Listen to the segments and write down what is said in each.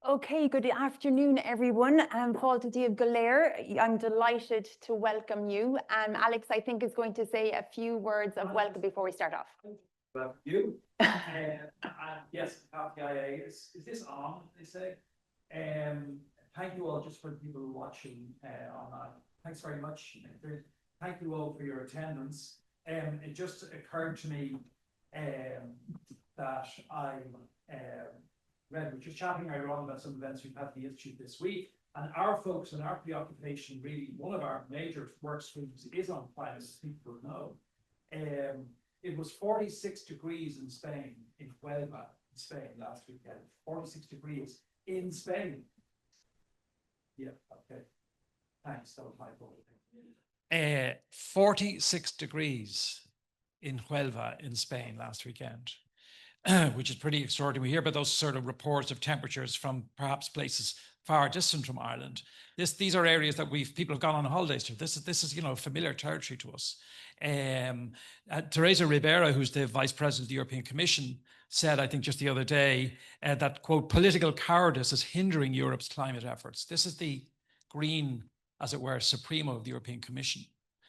Okay, good afternoon, everyone. I'm Paul Díobh Golair. I'm delighted to welcome you. Alex, I think, is going to say a few words of welcome before we start off. Welcome you. Yes, IIEA is this on, they say. Thank you all just for the people watching online. Thanks very much. Thank you all for your attendance. It just occurred to me that we're just chatting earlier on about some events we've had at the Institute this week, and our focus and our preoccupation, really, one of our major work streams is on climate, as people know. It was 46 degrees in Spain, in Huelva, in Spain last weekend. 46 degrees in Spain. Yeah, okay. Thanks, that was my fault. 46 degrees in Huelva in Spain last weekend. Which is pretty extraordinary. We hear about those sort of reports of temperatures from perhaps places far distant from Ireland. These are areas that people have gone on holidays to. This is familiar territory to us. Teresa Ribera, who's the Vice President of the European Commission, said, I think just the other day, that, quote, political cowardice is hindering Europe's climate efforts. This is the green, as it were, supremo of the European Commission.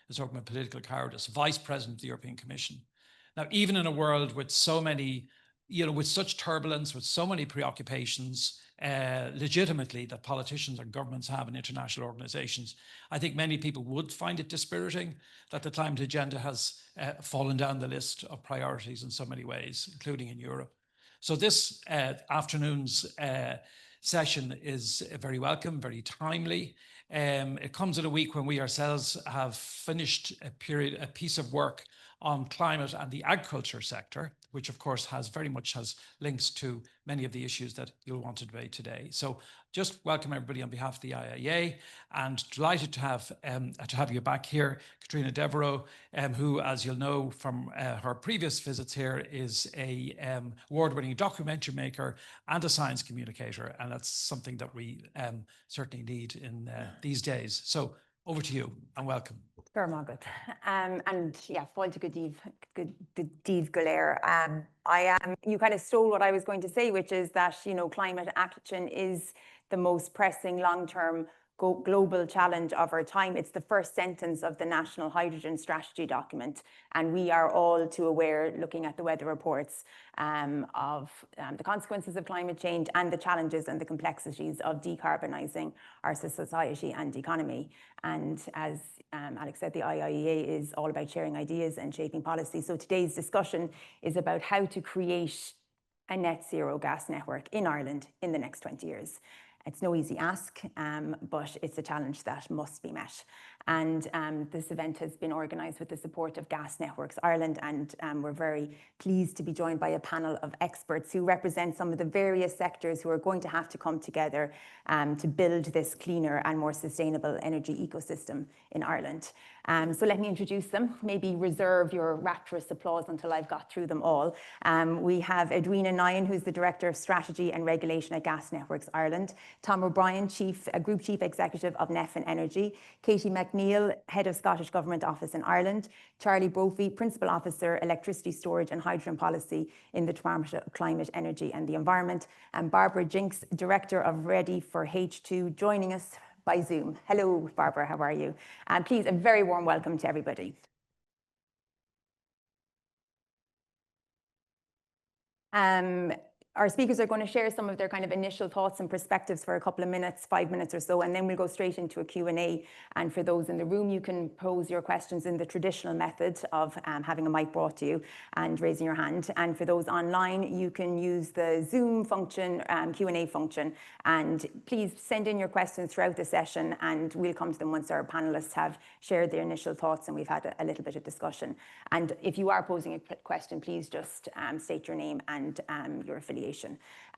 Is talking about political cowardice, Vice President of the European Commission. Now, even in a world with so many, with such turbulence, with so many preoccupations, legitimately, that politicians and governments have in international organizations, I think many people would find it dispiriting that the climate agenda has fallen down the list of priorities in so many ways, including in Europe. So this afternoon's session is very welcome, very timely. It comes at a week when we ourselves have finished a piece of work on climate and the agriculture sector, which of course has links to many of the issues that you'll want to debate today. So just welcome everybody on behalf of the IIEA, and delighted to have you back here, Katrina Devereux, who, as you'll know from her previous visits here, is a award-winning documentary maker and a science communicator, and that's something that we certainly need in these days. So over to you and welcome. Very good. And yeah, Paul Díobh Golair. You kind of stole what I was going to say, which is that, climate action is the most pressing long-term global challenge of our time. It's the first sentence of the National Hydrogen Strategy document, and we are all too aware, looking at the weather reports, of the consequences of climate change and the challenges and the complexities of decarbonising our society and economy. And as Alex said, the IIEA is all about sharing ideas and shaping policy. So today's discussion is about how to create a net zero gas network in Ireland in the next 20 years. It's no easy ask, but it's a challenge that must be met. And this event has been organised with the support of Gas Networks Ireland, and we're very pleased to be joined by a panel of experts who represent some of the various sectors who are going to have to come together to build this cleaner and more sustainable energy ecosystem in Ireland. So let me introduce them. Maybe reserve your rapturous applause until I've got through them all. We have Edwina Nyan, who's the Director of Strategy and Regulation at Gas Networks Ireland, Tom O'Brien, Group Chief Executive of Nefin Energy, Katie McNeil, Head of Scottish Government Office in Ireland, Charlie Brophy, Principal Officer, Electricity Storage and Hydrogen Policy in the Department of Climate, Energy and the Environment, and Barbara Jinks, Director of Ready for H2, joining us by Zoom. Hello, Barbara, how are you? And please, a very warm welcome to everybody. Our speakers are going to share some of their kind of initial thoughts and perspectives for a couple of minutes, 5 minutes or so, and then we'll go straight into a Q&A. And for those in the room, you can pose your questions in the traditional method of having a mic brought to you and raising your hand. And for those online, you can use the Zoom function, Q&A function, and please send in your questions throughout the session, and we'll come to them once our panelists have shared their initial thoughts and we've had a little bit of discussion. And if you are posing a question, please just state your name and your affiliation.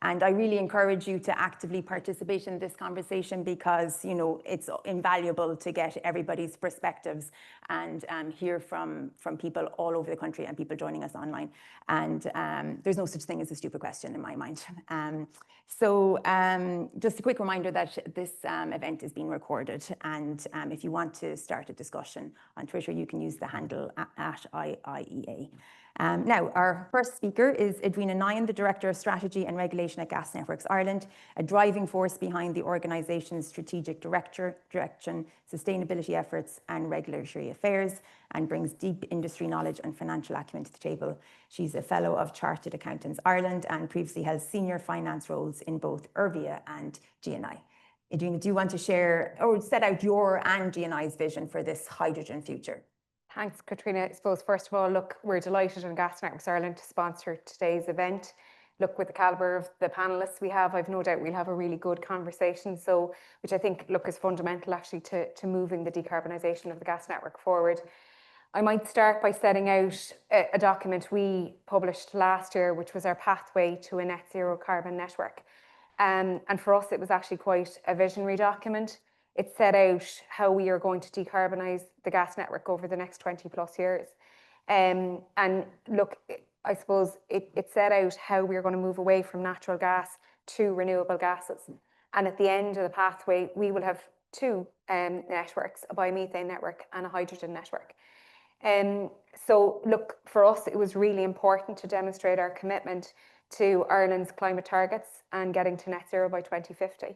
And I really encourage you to actively participate in this conversation because, it's invaluable to get everybody's perspectives and hear from people all over the country and people joining us online. And there's no such thing as a stupid question in my mind. So just a quick reminder that this event is being recorded. And if you want to start a discussion on Twitter, you can use the handle @IIEA. Now, our first speaker is Edwina Nyan, the Director of Strategy and Regulation decarbonisation at Gas Networks Ireland, a driving force behind the organisation's strategic direction, sustainability efforts and regulatory affairs, and brings deep industry knowledge and financial acumen to the table. She's a Fellow of Chartered Accountants Ireland and previously held senior finance roles in both IIEA and GNI. Idrina, do you want to share or set out your and GNI's vision for this hydrogen future? Thanks, Katrina. I suppose, first of all, look, we're delighted in Gas Networks Ireland to sponsor today's event. Look, with the calibre of the panellists we have, I've no doubt we'll have a really good conversation. So, which I think, look, is fundamental actually to moving the decarbonisation of the gas network forward. I might start by setting out a document we published last year, which was our pathway to a net zero carbon network. And for us, it was actually quite a visionary document. It set out how we are going to decarbonise the gas network over the next 20 plus years. And look, I suppose it set out how we're going to move away from natural gas to renewable gases. And at the end of the pathway, we will have two networks, a biomethane network and a hydrogen network. So look, for us, it was really important to demonstrate our commitment to Ireland's climate targets and getting to net zero by 2050.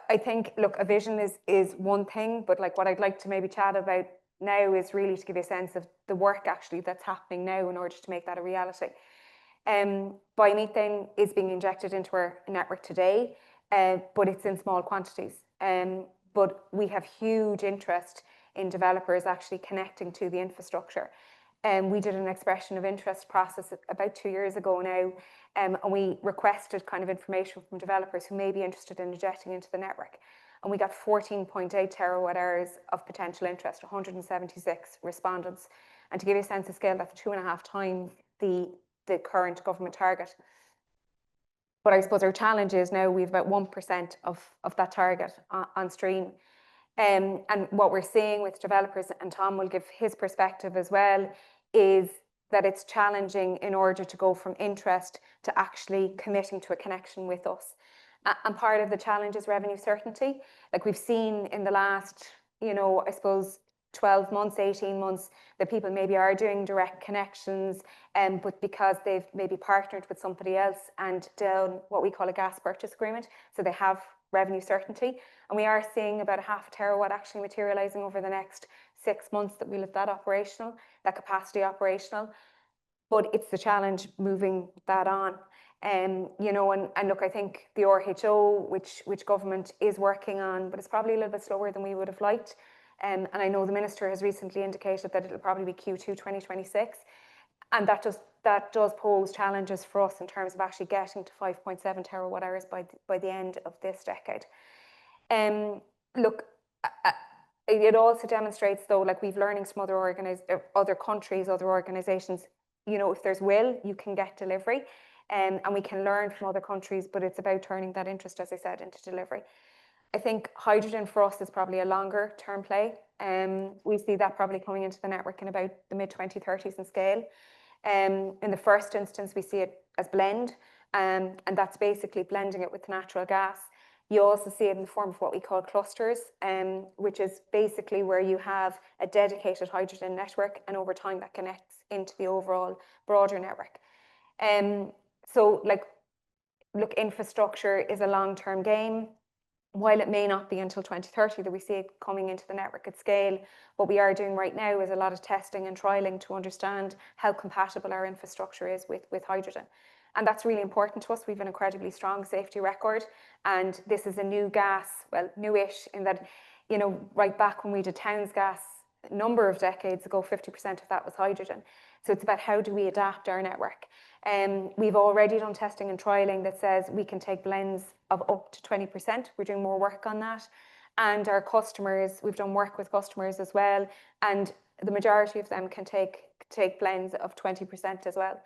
I think, look, a vision is one thing, but like what I'd like to maybe chat about now is really to give you a sense of the work actually that's happening now in order to make that a reality. Biomethane is being injected into our network today, but it's in small quantities. But we have huge interest in developers actually connecting to the infrastructure. We did an expression of interest process about 2 years ago now, and we requested kind of information from developers who may be interested in injecting into the network. And we got 14.8 terawatt hours of potential interest, 176 respondents. And to give you a sense of scale, that's 2.5 times the current government target. But I suppose our challenge is now we have about 1% of that target on stream. And what we're seeing with developers, and Tom will give his perspective as well, is that it's challenging in order to go from interest to actually committing to a connection with us. And part of the challenge is revenue certainty. Like we've seen in the last, I suppose 12 months, 18 months, that people maybe are doing direct connections, but because they've maybe partnered with somebody else and done what we call a gas purchase agreement, so they have revenue certainty. And we are seeing about 0.5 terawatt actually materialising over the next 6 months that we'll have that operational, that capacity operational. But it's the challenge moving that on. And look, I think the RHO, which government is working on, but it's probably a little bit slower than we would have liked. And I know the Minister has recently indicated that it'll probably be Q2 2026. And that does pose challenges for us in terms of actually getting to 5.7 terawatt hours by the end of this decade. Look, it also demonstrates though, like we've learnings from other countries, other organisations, if there's will, you can get delivery. And we can learn from other countries, but it's about turning that interest, as I said, into delivery. I think hydrogen for us is probably a longer term play. We see that probably coming into the network in about the mid 2030s in scale. In the first instance, we see it as blend, and that's basically blending it with natural gas. You also see it in the form of what we call clusters, which is basically where you have a dedicated hydrogen network, and over time that connects into the overall broader network. So look, infrastructure is a long-term game. While it may not be until 2030 that we see it coming into the network at scale, what we are doing right now is a lot of testing and trialling to understand how compatible our infrastructure is with hydrogen. And that's really important to us. We have an incredibly strong safety record, and this is a new gas, well, newish in that, right back when we did Towns gas a number of decades ago, 50% of that was hydrogen. So it's about how do we adapt our network. We've already done testing and trialling that says we can take blends of up to 20%. We're doing more work on that. And our customers, we've done work with customers as well, and the majority of them can take blends of 20% as well.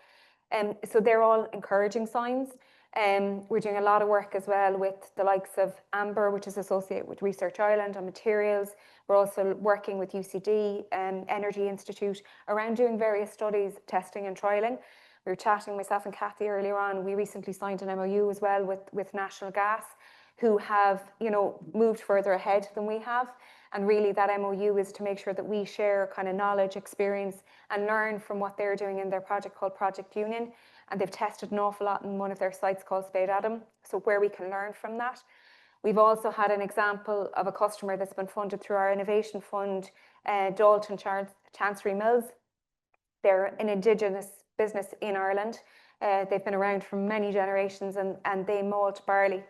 So they're all encouraging signs. We're doing a lot of work as well with the likes of Amber, which is associated with Research Ireland on materials. We're also working with UCD, Energy Institute, around doing various studies, testing and trialling. We were chatting, myself and Kathy earlier on, we recently signed an MOU as well with National Gas, who have, moved further ahead than we have. And really that MOU is to make sure that we share kind of knowledge, experience, and learn from what they're doing in their project called Project Union. and they've tested an awful lot in one of their sites called Spade Adam, so where we can learn from that. We've also had an example of a customer that's been funded through our innovation fund, Dalton Chancery Mills. They're an Indigenous business in Ireland. They've been around for many generations, and they malt barley,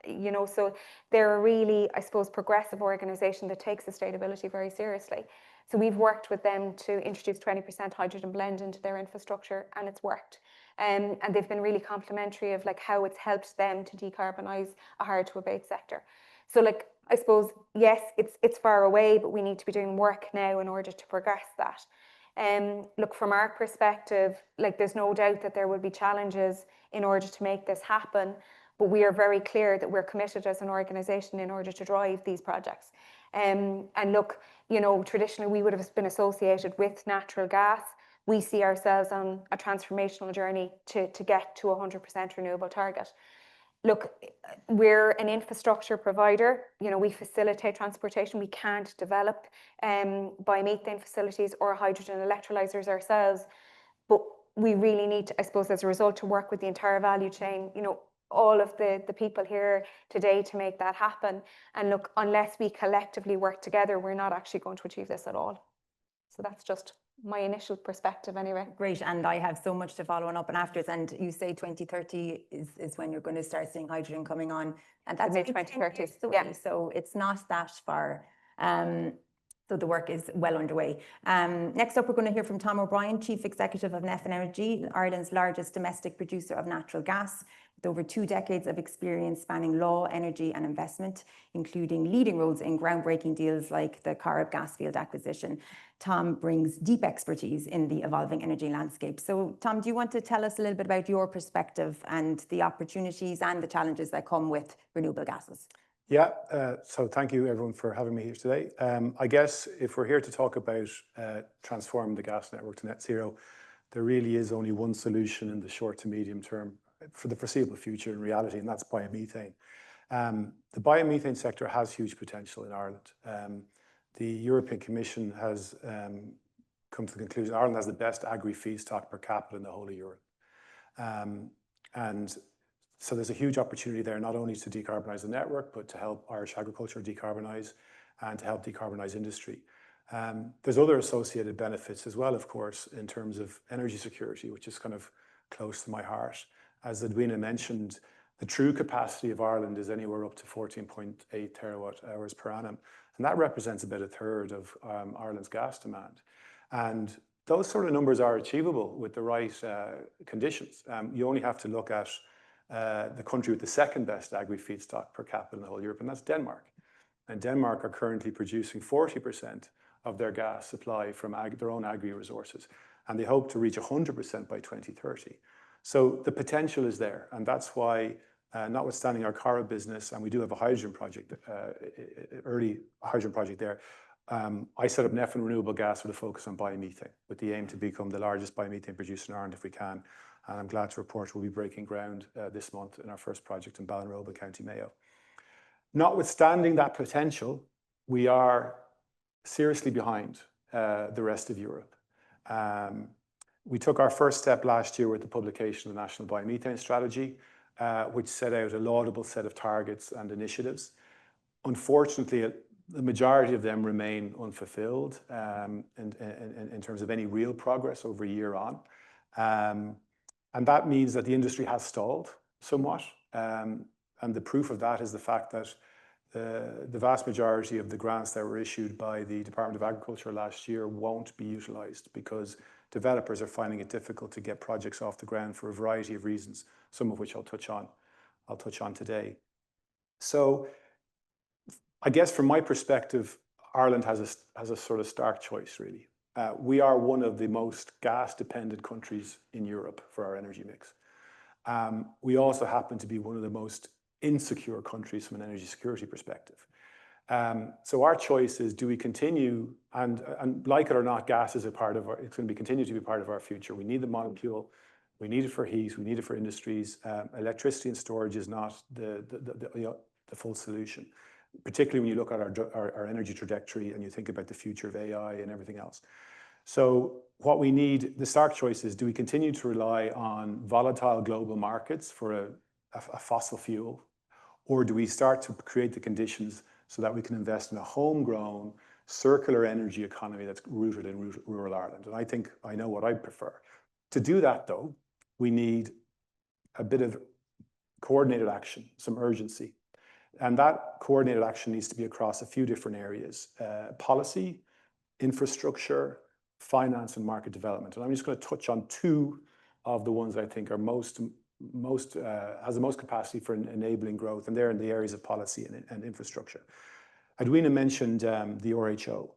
you know, so they're a really, I suppose, progressive organisation that takes sustainability very seriously. So we've worked with them to introduce 20% hydrogen blend into their infrastructure, and it's worked. And they've been really complimentary of like how it's helped them to decarbonise a hard to abate sector. So like, I suppose, yes, it's far away, but we need to be doing work now in order to progress that. Look, from our perspective, like there's no doubt that there will be challenges in order to make this happen, but we are very clear that we're committed as an organisation in order to drive these projects. And look, you know, traditionally we would have been associated with natural gas. We see ourselves on a transformational journey to get to 100% renewable target. Look, we're an infrastructure provider. You know, we facilitate transportation. We can't develop biomethane facilities or hydrogen electrolyzers ourselves, but we really need to, I suppose, as a result, to work with the entire value chain, you know, all of the people here today to make that happen. And look, unless we collectively work together, we're not actually going to achieve this at all. So that's just my initial perspective anyway. Great, and I have so much to follow on up and afterwards. And you say 2030 is when you're going to start seeing hydrogen coming on, and that's mid-2030s. Yeah, so it's not that far. So the work is well underway. Next up, we're going to hear from Tom O'Brien, Chief Executive of Neffen Energy, Ireland's largest domestic producer of natural gas, with over 2 decades of experience spanning law, energy and investment, including leading roles in groundbreaking deals like the Corrib gas field acquisition. Tom brings deep expertise in the evolving energy landscape. So Tom, do you want to tell us a little bit about your perspective and the opportunities and the challenges that come with renewable gases? Yeah, so thank you everyone for having me here today. I guess if we're here to talk about transforming the gas network to net zero, there really is only one solution in the short to medium term for the foreseeable future in reality, and that's biomethane. The biomethane sector has huge potential in Ireland. The European Commission has come to the conclusion Ireland has the best agri-feedstock per capita in the whole of Europe. And so there's a huge opportunity there, not only to decarbonise the network, but to help Irish agriculture decarbonise and to help decarbonise industry. There's other associated benefits as well, of course, in terms of energy security, which is kind of close to my heart. As Edwina mentioned, the true capacity of Ireland is anywhere up to 14.8 terawatt hours per annum. And that represents about a third of Ireland's gas demand. And those sort of numbers are achievable with the right conditions. You only have to look at the country with the second best agri-feedstock per capita in the whole of Europe, and that's Denmark. And Denmark are currently producing 40% of their gas supply from their own agri-resources, and they hope to reach 100% by 2030. So the potential is there, and that's why, notwithstanding our Corrib business, and we do have a hydrogen project, early hydrogen project there, I set up Neffen Renewable Gas with a focus on biomethane, with the aim to become the largest biomethane producer in Ireland if we can. And I'm glad to report we'll be breaking ground this month in our first project in Ballinrobe, County Mayo. Notwithstanding that potential, we are seriously behind the rest of Europe. We took our first step last year with the publication of the National Biomethane Strategy, which set out a laudable set of targets and initiatives. Unfortunately, the majority of them remain unfulfilled in terms of any real progress over a year on. And that means that the industry has stalled somewhat. And the proof of that is the fact that the vast majority of the grants that were issued by the Department of Agriculture last year won't be utilised because developers are finding it difficult to get projects off the ground for a variety of reasons, some of which I'll touch on today. So I guess from my perspective, Ireland has a sort of stark choice, really. We are one of the most gas-dependent countries in Europe for our energy mix. We also happen to be one of the most insecure countries from an energy security perspective. So our choice is, do we continue, and like it or not, gas is a part of it's going to continue to be part of our future. We need the molecule, we need it for heat, we need it for industries. Electricity and storage is not the full solution, particularly when you look at our energy trajectory and you think about the future of AI and everything else. So what we need, the stark choice is, do we continue to rely on volatile global markets for a fossil fuel, or do we start to create the conditions so that we can invest in a homegrown circular energy economy that's rooted in rural Ireland? And I think I know what I prefer. To do that, though, we need a bit of coordinated action, some urgency. And that coordinated action needs to be across a few different areas: policy, infrastructure, finance, and market development. And I'm just going to touch on two of the ones that I think are has the most capacity for enabling growth, and they're in the areas of policy and infrastructure. Edwina mentioned the RHO.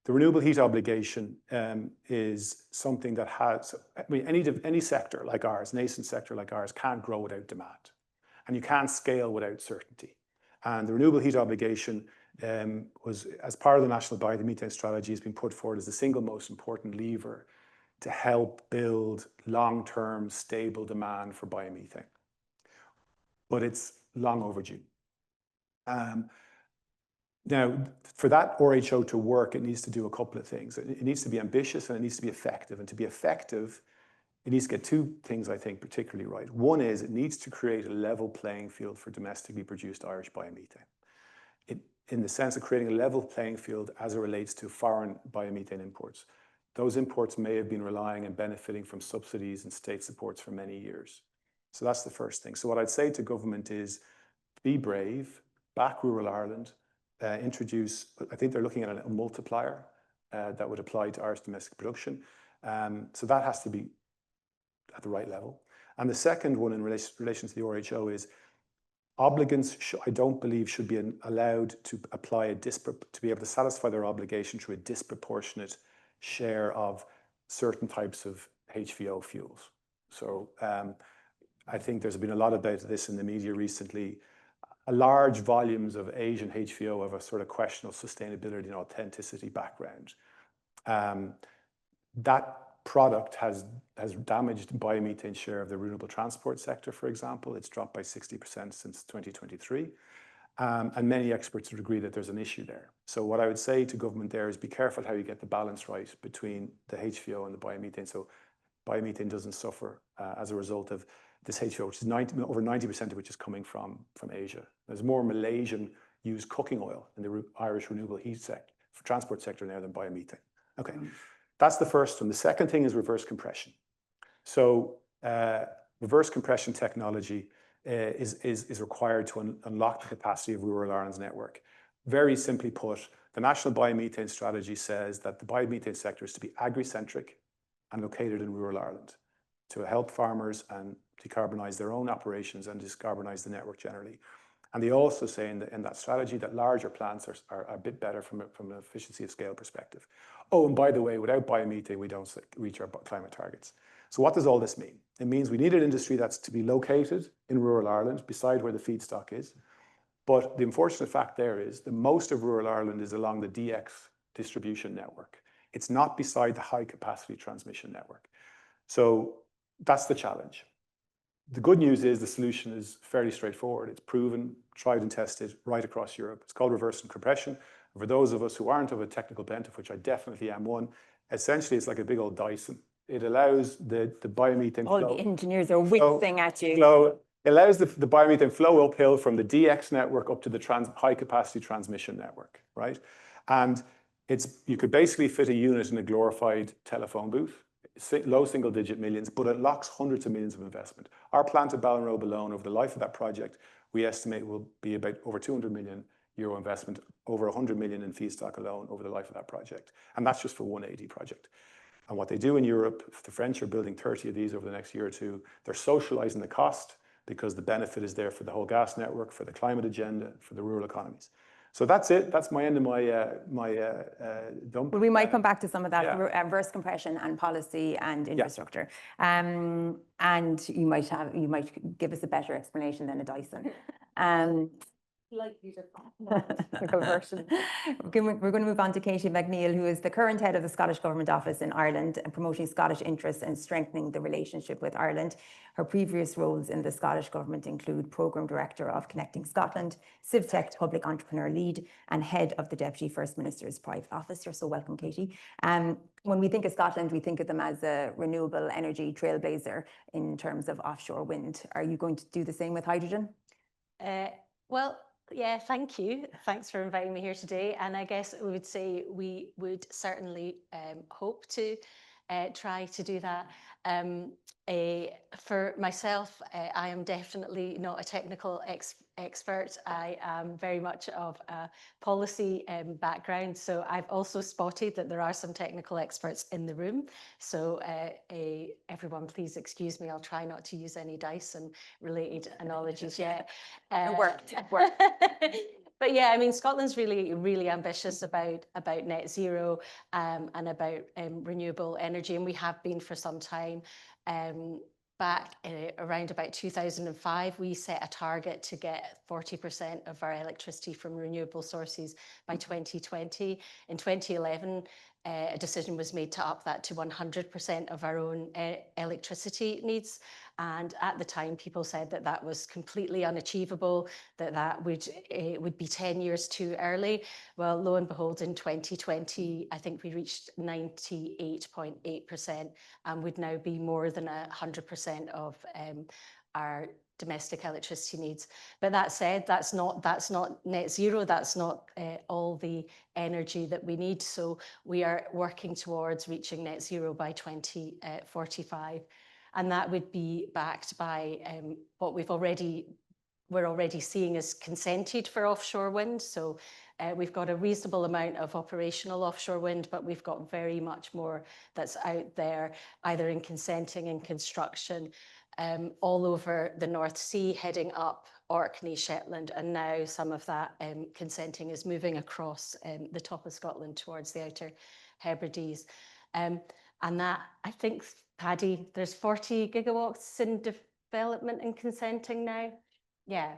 The renewable heat obligation is something that has, I mean, any sector like ours, nascent sector like ours, can't grow without demand, and you can't scale without certainty. And the renewable heat obligation was, as part of the national biomethane strategy, has been put forward as the single most important lever to help build long-term stable demand for biomethane. But it's long overdue. Now, for that RHO to work, it needs to do a couple of things. It needs to be ambitious and it needs to be effective. And to be effective, it needs to get two things, I think, particularly right. One is it needs to create a level playing field for domestically produced Irish biomethane, in the sense of creating a level playing field as it relates to foreign biomethane imports. Those imports may have been relying and benefiting from subsidies and state supports for many years. So that's the first thing. So what I'd say to government is, be brave, back rural Ireland, introduce, I think they're looking at a multiplier that would apply to Irish domestic production. So that has to be at the right level. And the second one in relation to the RHO is, obligants, I don't believe, should be allowed to apply to be able to satisfy their obligation through a disproportionate share of certain types of HVO fuels. So I think there's been a lot about this in the media recently. Large volumes of Asian HVO have a sort of questionable sustainability and authenticity background. That product has damaged biomethane share of the renewable transport sector, for example. It's dropped by 60% since 2023. And many experts would agree that there's an issue there. So what I would say to government there is, be careful how you get the balance right between the HVO and the biomethane, so biomethane doesn't suffer as a result of this HVO, which is over 90% of which is coming from Asia. There's more Malaysian used cooking oil in the Irish renewable heat sector, for transport sector now, than biomethane. Okay, that's the first one. The second thing is reverse compression. So reverse compression technology is required to unlock the capacity of rural Ireland's network. Very simply put, the National Biomethane Strategy says that the biomethane sector is to be agri-centric and located in rural Ireland to help farmers and decarbonise their own operations and decarbonise the network generally. And they also say in that strategy that larger plants are a bit better from an efficiency of scale perspective. Oh, and by the way, without biomethane, we don't reach our climate targets. So what does all this mean? It means we need an industry that's to be located in rural Ireland, beside where the feedstock is. But the unfortunate fact there is that most of rural Ireland is along the DX distribution network. It's not beside the high capacity transmission network. So that's the challenge. The good news is the solution is fairly straightforward. It's proven, tried and tested right across Europe. It's called reverse compression. For those of us who aren't of a technical bent, of which I definitely am one, essentially it's like a big old Dyson. It allows the biomethane flow. All the engineers are whizzing at you. It allows the biomethane flow uphill from the DX network up to the high capacity transmission network, right? And you could basically fit a unit in a glorified telephone booth, low single digit millions, but it locks hundreds of millions of investment. Our plant at Ballinrobe alone, over the life of that project, we estimate will be about over 200 million euro investment, over 100 million in feedstock alone over the life of that project. And that's just for one AD project. And what they do in Europe, if the French are building 30 of these over the next year or two, they're socializing the cost because the benefit is there for the whole gas network, for the climate agenda, for the rural economies. So that's it. That's my end of my dump. Well, we might come back to some of that reverse compression and policy and infrastructure. And you might give us a better explanation than a Dyson. Slightly Technical version. We're going to move on to Katie McNeill, who is the current head of the Scottish Government Office in Ireland and promoting Scottish interests and strengthening the relationship with Ireland. Her previous roles in the Scottish Government include Programme Director of Connecting Scotland, CivTech Public Entrepreneur Lead, and Head of the Deputy First Minister's Private Office. You're so welcome, Katie. When we think of Scotland, we think of them as a renewable energy trailblazer in terms of offshore wind. Are you going to do the same with hydrogen? Well, yeah, thank you. Thanks for inviting me here today. And I guess we would say we would certainly hope to try to do that. For myself, I am definitely not a technical expert. I am very much of a policy background. So I've also spotted that there are some technical experts in the room. So everyone, please excuse me. I'll try not to use any Dyson related analogies yet. It worked. It worked. But yeah, I mean, Scotland's really, really ambitious about net zero and about renewable energy, and we have been for some time. Back around about 2005, we set a target to get 40% of our electricity from renewable sources by 2020. In 2011, a decision was made to up that to 100% of our own electricity needs. And at the time, people said that that was completely unachievable, that would be 10 years too early. Well, lo and behold, in 2020, I think we reached 98.8% and would now be more than 100% of our domestic electricity needs. But that said, that's not net zero. That's not all the energy that we need. So we are working towards reaching net zero by 2045. And that would be backed by what we're already seeing as consented for offshore wind. So we've got a reasonable amount of operational offshore wind, but we've got very much more that's out there, either in consenting and construction, all over the North Sea, heading up Orkney, Shetland, and now some of that consenting is moving across the top of Scotland towards the Outer Hebrides. And that, I think, Paddy, there's 40 gigawatts in development and consenting now. Yeah,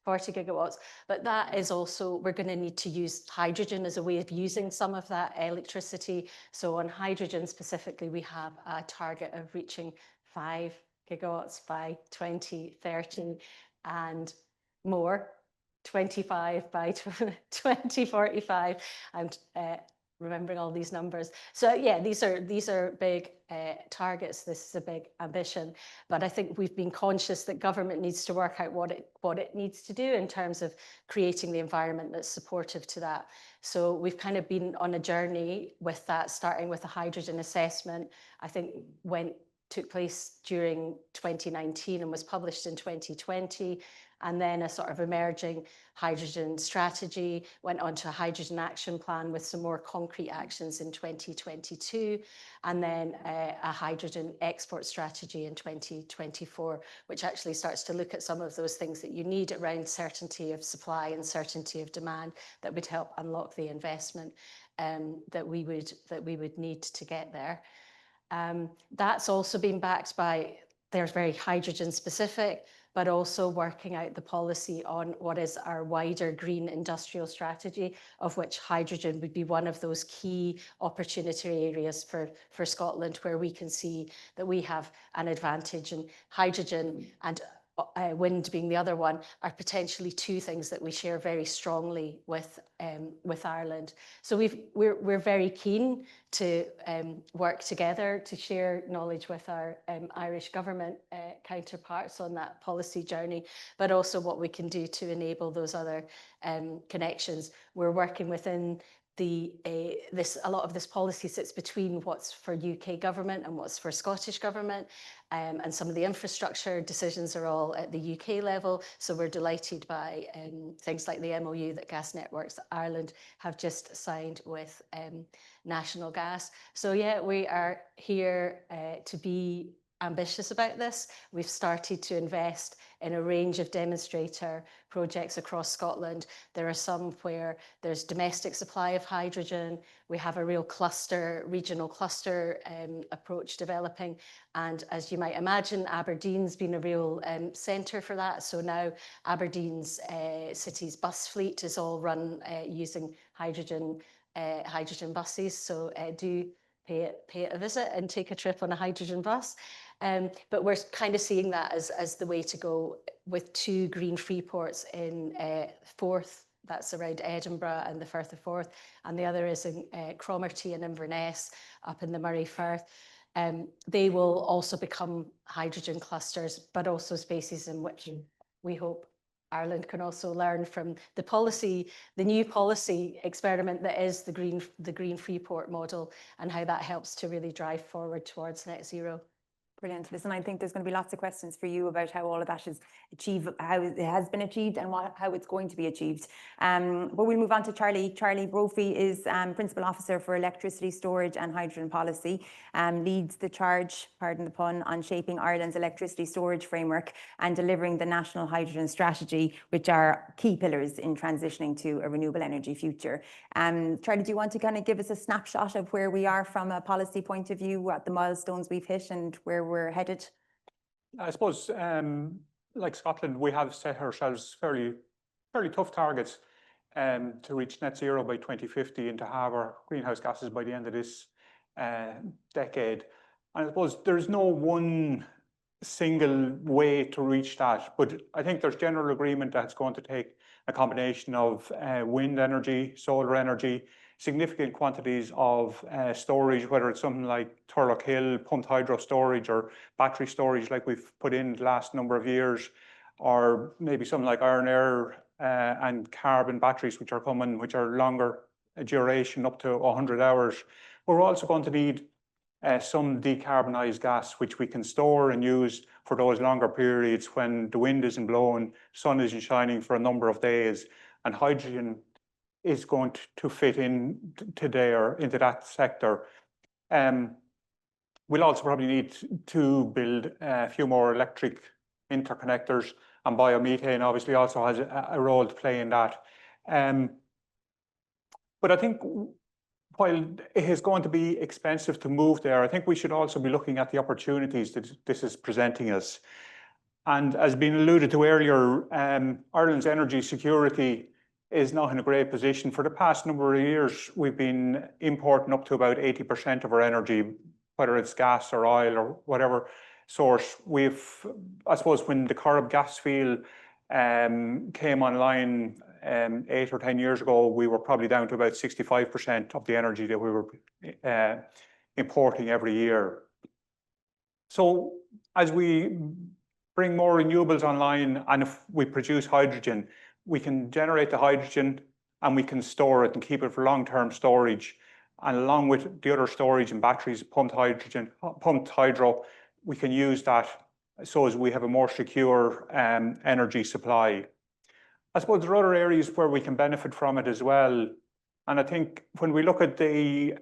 40 gigawatts. But that is also, we're going to need to use hydrogen as a way of using some of that electricity. So on hydrogen specifically, we have a target of reaching 5 gigawatts by 2030 and more, 25 by 2045. I'm remembering all these numbers. So yeah, these are big targets. This is a big ambition, but I think we've been conscious that government needs to work out what it needs to do in terms of creating the environment that's supportive to that. So we've kind of been on a journey with that, starting with a hydrogen assessment. I think took place during 2019 and was published in 2020. And then a sort of emerging hydrogen strategy, went on to a hydrogen action plan with some more concrete actions in 2022, and then a hydrogen export strategy in 2024, which actually starts to look at some of those things that you need around certainty of supply and certainty of demand that would help unlock the investment that we would need to get there. That's also been backed by, there's very hydrogen specific, but also working out the policy on what is our wider green industrial strategy, of which hydrogen would be one of those key opportunity areas for Scotland, where we can see that we have an advantage. And hydrogen and wind being the other one are potentially two things that we share very strongly with Ireland. So we're very keen to work together to share knowledge with our Irish government counterparts on that policy journey, but also what we can do to enable those other connections. We're working within a lot of this policy sits between what's for UK government and what's for Scottish government, and some of the infrastructure decisions are all at the UK level. So we're delighted by things like the MOU that Gas Networks Ireland have just signed with National Gas. So yeah, we are here to be ambitious about this. We've started to invest in a range of demonstrator projects across Scotland. There are some where there's domestic supply of hydrogen. We have a real cluster, regional cluster approach developing. And as you might imagine, Aberdeen's been a real centre for that. So now Aberdeen's city's bus fleet is all run using hydrogen buses. So do pay it a visit and take a trip on a hydrogen bus. But we're kind of seeing that as the way to go, with 2 green free ports in Forth, that's around Edinburgh and the Firth of Forth, and the other is in Cromarty and Inverness up in the Moray Firth. They will also become hydrogen clusters, but also spaces in which we hope Ireland can also learn from the new policy experiment that is the green free port model, and how that helps to really drive forward towards net zero. Brilliant. Listen, I think there's going to be lots of questions for you about how all of that is achieved, how it has been achieved, and how it's going to be achieved. But we'll move on to Charlie. Charlie Brophy is Principal Officer for Electricity Storage and Hydrogen Policy, leads the charge, pardon the pun, on shaping Ireland's electricity storage framework and delivering the National Hydrogen Strategy, which are key pillars in transitioning to a renewable energy future. Charlie, do you want to kind of give us a snapshot of where we are from a policy point of view, what the milestones we've hit and where we're headed? I suppose, like Scotland, we have set ourselves fairly tough targets to reach net zero by 2050 and to have our greenhouse gases by the end of this decade. And I suppose there's no one single way to reach that, but I think there's general agreement that it's going to take a combination of wind energy, solar energy, significant quantities of storage, whether it's something like Turlock Hill, pumped hydro storage, or battery storage like we've put in the last number of years, or maybe something like iron air and carbon batteries, which are coming, which are longer duration, up to 100 hours. We're also going to need some decarbonised gas, which we can store and use for those longer periods when the wind isn't blowing, sun isn't shining for a number of days, and hydrogen is going to fit into that sector. We'll also probably need to build a few more electric interconnectors, and biomethane obviously also has a role to play in that. But I think while it is going to be expensive to move there, I think we should also be looking at the opportunities that this is presenting us. And as been alluded to earlier, Ireland's energy security is not in a great position. For the past number of years, we've been importing up to about 80% of our energy, whether it's gas or oil or whatever source. I suppose when the Corrib gas field came online 8 or 10 years ago, we were probably down to about 65% of the energy that we were importing every year. So as we bring more renewables online, and if we produce hydrogen, we can generate the hydrogen and we can store it and keep it for long-term storage. And along with the other storage and batteries, pumped hydro, we can use that so as we have a more secure energy supply. I suppose there are other areas where we can benefit from it as well. And I think when we look at the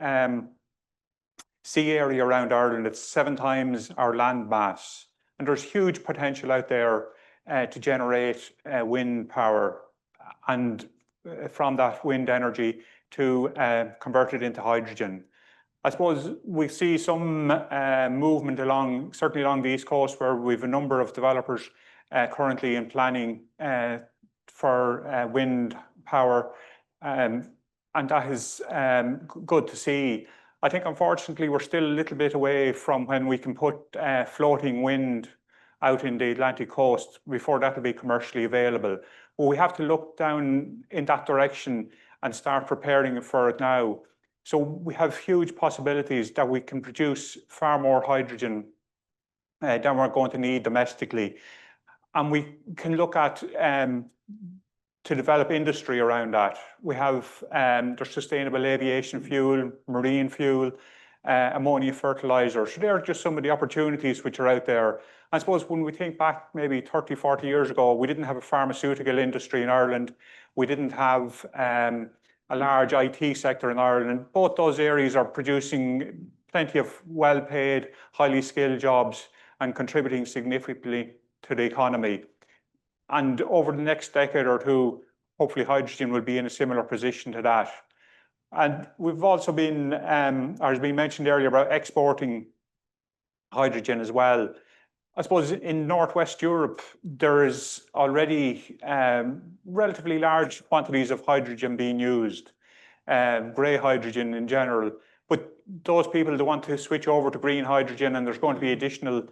sea area around Ireland, it's 7 times our land mass. And there's huge potential out there to generate wind power, and from that wind energy to convert it into hydrogen. I suppose we see some movement certainly along the East Coast, where we have a number of developers currently in planning for wind power, and that is good to see. I think unfortunately we're still a little bit away from when we can put floating wind out in the Atlantic coast before that will be commercially available. But we have to look down in that direction and start preparing for it now. So we have huge possibilities that we can produce far more hydrogen than we're going to need domestically. And we can look at to develop industry around that. We have there's sustainable aviation fuel, marine fuel, ammonia fertilizer. So there are just some of the opportunities which are out there. I suppose when we think back maybe 30, 40 years ago, we didn't have a pharmaceutical industry in Ireland. We didn't have a large IT sector in Ireland. Both those areas are producing plenty of well-paid, highly skilled jobs. and contributing significantly to the economy. And over the next decade or two, hopefully hydrogen will be in a similar position to that. And we've also been, or has been mentioned earlier, about exporting hydrogen as well. I suppose in Northwest Europe, there is already relatively large quantities of hydrogen being used, grey hydrogen in general. But those people that want to switch over to green hydrogen, and there's going to be additional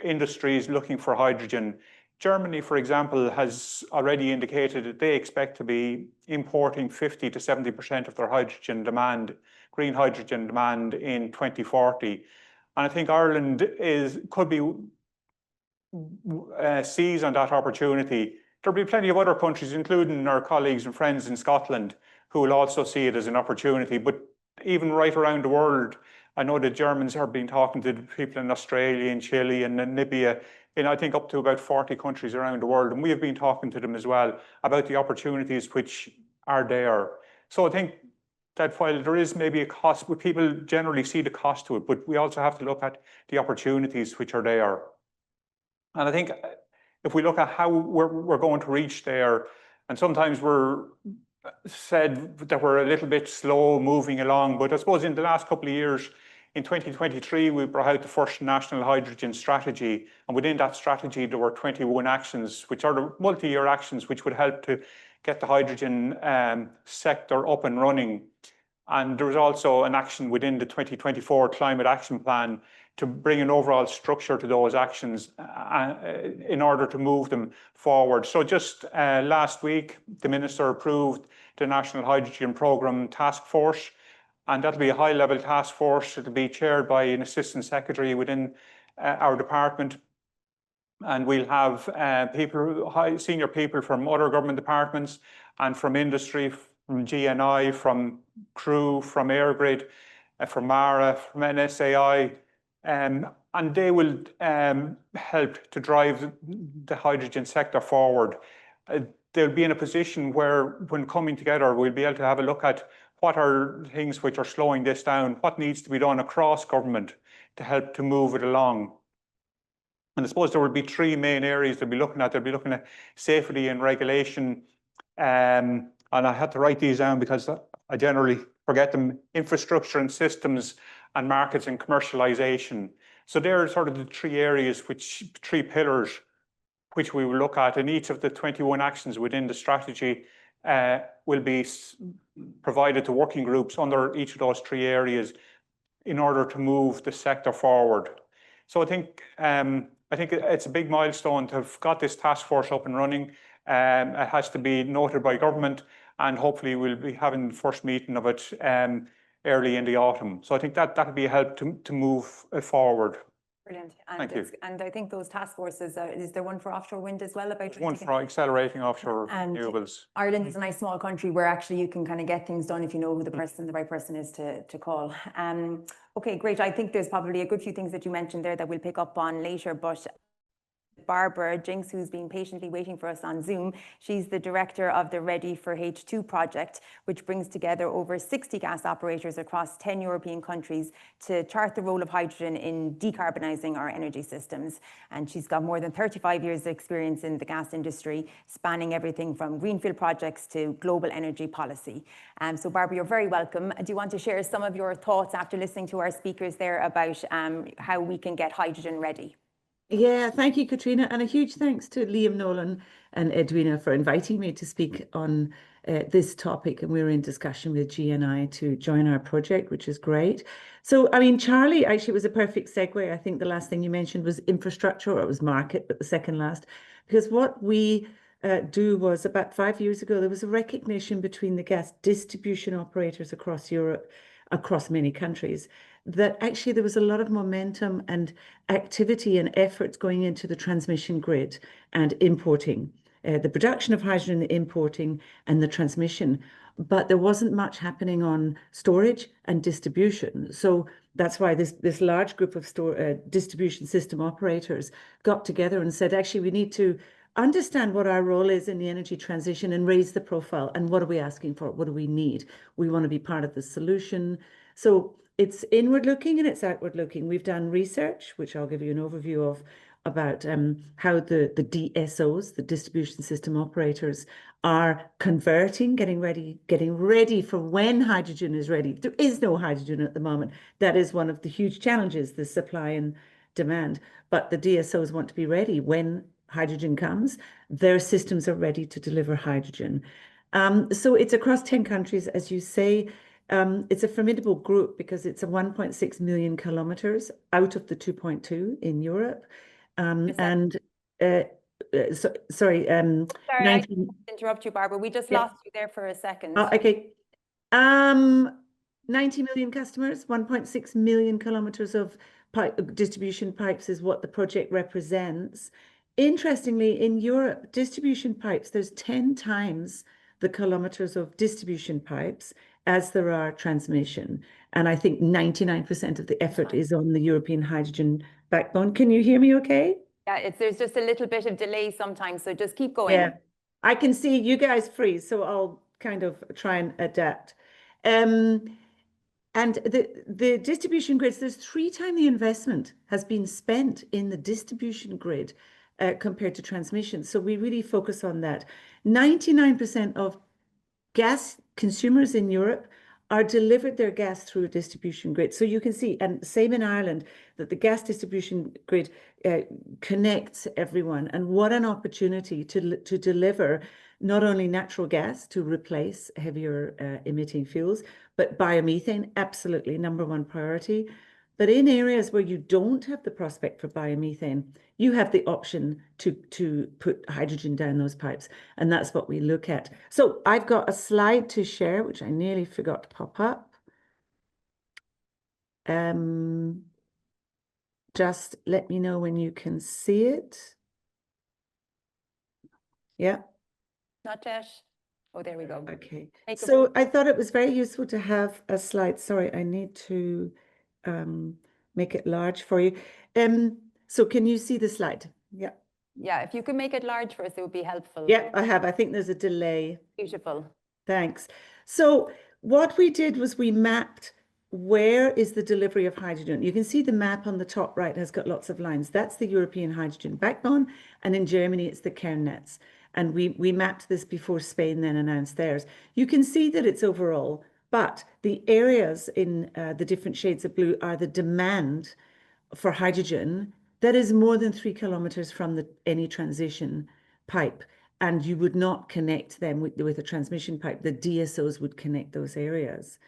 industries looking for hydrogen. Germany, for example, has already indicated that they expect to be importing 50 to 70% of their hydrogen demand, green hydrogen demand in 2040. And I think Ireland could be seize on that opportunity. There'll be plenty of other countries, including our colleagues and friends in Scotland, who will also see it as an opportunity. But even right around the world, I know the Germans have been talking to people in Australia and Chile and Namibia, in I think up to about 40 countries around the world. And we have been talking to them as well about the opportunities which are there. So I think that while there is maybe a cost, people generally see the cost to it, but we also have to look at the opportunities which are there. And I think if we look at how we're going to reach there, and sometimes we're said that we're a little bit slow moving along, but I suppose in the last couple of years, in 2023, we brought out the first national hydrogen strategy. And within that strategy, there were 21 actions, which are the multi-year actions, which would help to get the hydrogen sector up and running. And there was also an action within the 2024 Climate Action Plan to bring an overall structure to those actions in order to move them forward. So just last week, the Minister approved the National Hydrogen Programme Task Force, and that'll be a high-level task force. It'll be chaired by an Assistant Secretary within our department. And we'll have senior people from other government departments and from industry, from GNI, from Crew, from Airgrid, from MARA, from NSAI, and they will help to drive the hydrogen sector forward. They'll be in a position where, when coming together, we'll be able to have a look at what are things which are slowing this down, what needs to be done across government to help to move it along. And I suppose there will be three main areas they'll be looking at. They'll be looking at safety and regulation, and I had to write these down because I generally forget them: infrastructure and systems, and markets and commercialization. So there are sort of the three pillars which we will look at, and each of the 21 actions within the strategy will be provided to working groups under each of those three areas in order to move the sector forward. So I think it's a big milestone to have got this task force up and running. It has to be noted by government, and hopefully we'll be having the first meeting of it early in the autumn. So I think that'll be a help to move forward. Brilliant. Thank you. And I think those task forces, is there one for offshore wind as well? One for accelerating offshore renewables. Ireland is a nice small country where actually you can kind of get things done if you know who the right person is to call. Okay, great. I think there's probably a good few things that you mentioned there that we'll pick up on later, but Barbara Jinks, who's been patiently waiting for us on Zoom. She's the director of the Ready for H2 project, which brings together over 60 gas operators across 10 European countries to chart the role of hydrogen in decarbonising our energy systems. And she's got more than 35 years of experience in the gas industry, spanning everything from greenfield projects to global energy policy. So Barbara, you're very welcome. Do you want to share some of your thoughts after listening to our speakers there about how we can get hydrogen ready? Yeah, thank you, Katrina, and a huge thanks to Liam Nolan and Edwina for inviting me to speak on this topic. And we're in discussion with GNI to join our project, which is great. So, I mean, Charlie actually was a perfect segue. I think the last thing you mentioned was infrastructure, or it was market, but the second last, because what we do was about 5 years ago, there was a recognition between the gas distribution operators across Europe, across many countries, that actually there was a lot of momentum and activity and efforts going into the transmission grid and importing, the production of hydrogen, the importing and the transmission. But there wasn't much happening on storage and distribution. So that's why this large group of distribution system operators got together and said, actually, we need to understand what our role is in the energy transition and raise the profile. And what are we asking for? What do we need? We want to be part of the solution. So it's inward looking and it's outward looking. We've done research, which I'll give you an overview of, about how the DSOs, the distribution system operators, are converting, getting ready for when hydrogen is ready. There is no hydrogen at the moment. That is one of the huge challenges, the supply and demand. But the DSOs want to be ready when hydrogen comes. Their systems are ready to deliver hydrogen. So it's across 10 countries, as you say. It's a formidable group because it's a 1.6 million kilometers out of the 2.2 in Europe. Sorry, Sorry, I 19, interrupt you, Barbara. We just Yeah. lost you there for a second. oh, okay. 90 million customers, 1.6 million kilometers of distribution pipes is what the project represents. Interestingly, in Europe, distribution pipes, there's 10 times the kilometers of distribution pipes as there are transmission. And I think 99% of the effort is on the European hydrogen backbone. Can you hear me okay? Yeah, there's just a little bit of delay sometimes, so just keep going. Yeah, I can see you guys freeze, so I'll kind of try and adapt. And the distribution grids, there's 3 times the investment has been spent in the distribution grid compared to transmission. So we really focus on that. 99% of gas consumers in Europe are delivered their gas through a distribution grid. So you can see, and same in Ireland, that the gas distribution grid connects everyone. And what an opportunity to deliver not only natural gas to replace heavier emitting fuels, but biomethane, absolutely #1 priority. But in areas where you don't have the prospect for biomethane, you have the option to put hydrogen down those pipes. And that's what we look at. So I've got a slide to share, which I nearly forgot to pop up. Just let me know when you can see it. Yeah. Not yet. Oh, there we go. Okay. Make a- So I thought it was very useful to have a slide. Sorry, I need to make it large for you. So can you see the slide? Yeah. Yeah, if you could make it large for us, it would be helpful. Yeah, I have. I think there's a delay. Beautiful. Thanks. So what we did was we mapped where is the delivery of hydrogen. You can see the map on the top right has got lots of lines. That's the European hydrogen backbone. And in Germany, it's the Kernnetz. And we mapped this before Spain then announced theirs. You can see that it's overall, but the areas in the different shades of blue are the demand for hydrogen that is more than 3 kilometers from any transition pipe. And you would not connect them with a transmission pipe. The DSOs would connect those areas.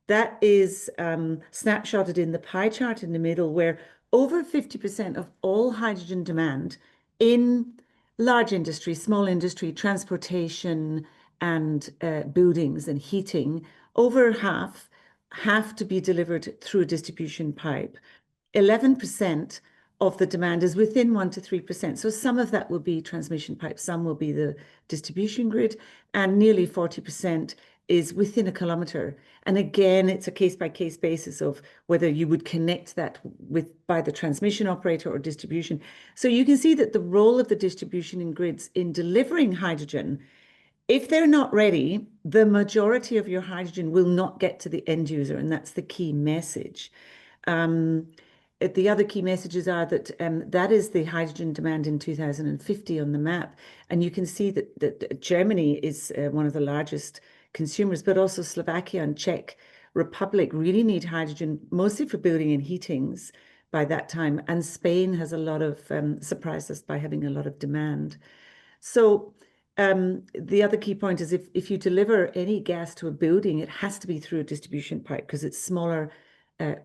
That is snapshotted in the pie chart in the middle, where over 50% of all hydrogen demand in large industry, small industry, transportation, and buildings and heating, over half have to be delivered through a distribution pipe. 11% of the demand is within 1 to 3%. So some of that will be transmission pipes, some will be the distribution grid, and nearly 40% is within a kilometer. And again, it's a case-by-case basis of whether you would connect that by the transmission operator or distribution. So you can see that the role of the distribution in grids in delivering hydrogen, if they're not ready, the majority of your hydrogen will not get to the end user, and that's the key message. The other key messages are that that is the hydrogen demand in 2050 on the map. And you can see that Germany is one of the largest consumers, but also Slovakia and Czech Republic really need hydrogen, mostly for building and heatings by that time. And Spain has a lot of, surprised us by having a lot of demand. So the other key point is if you deliver any gas to a building, it has to be through a distribution pipe because it's smaller,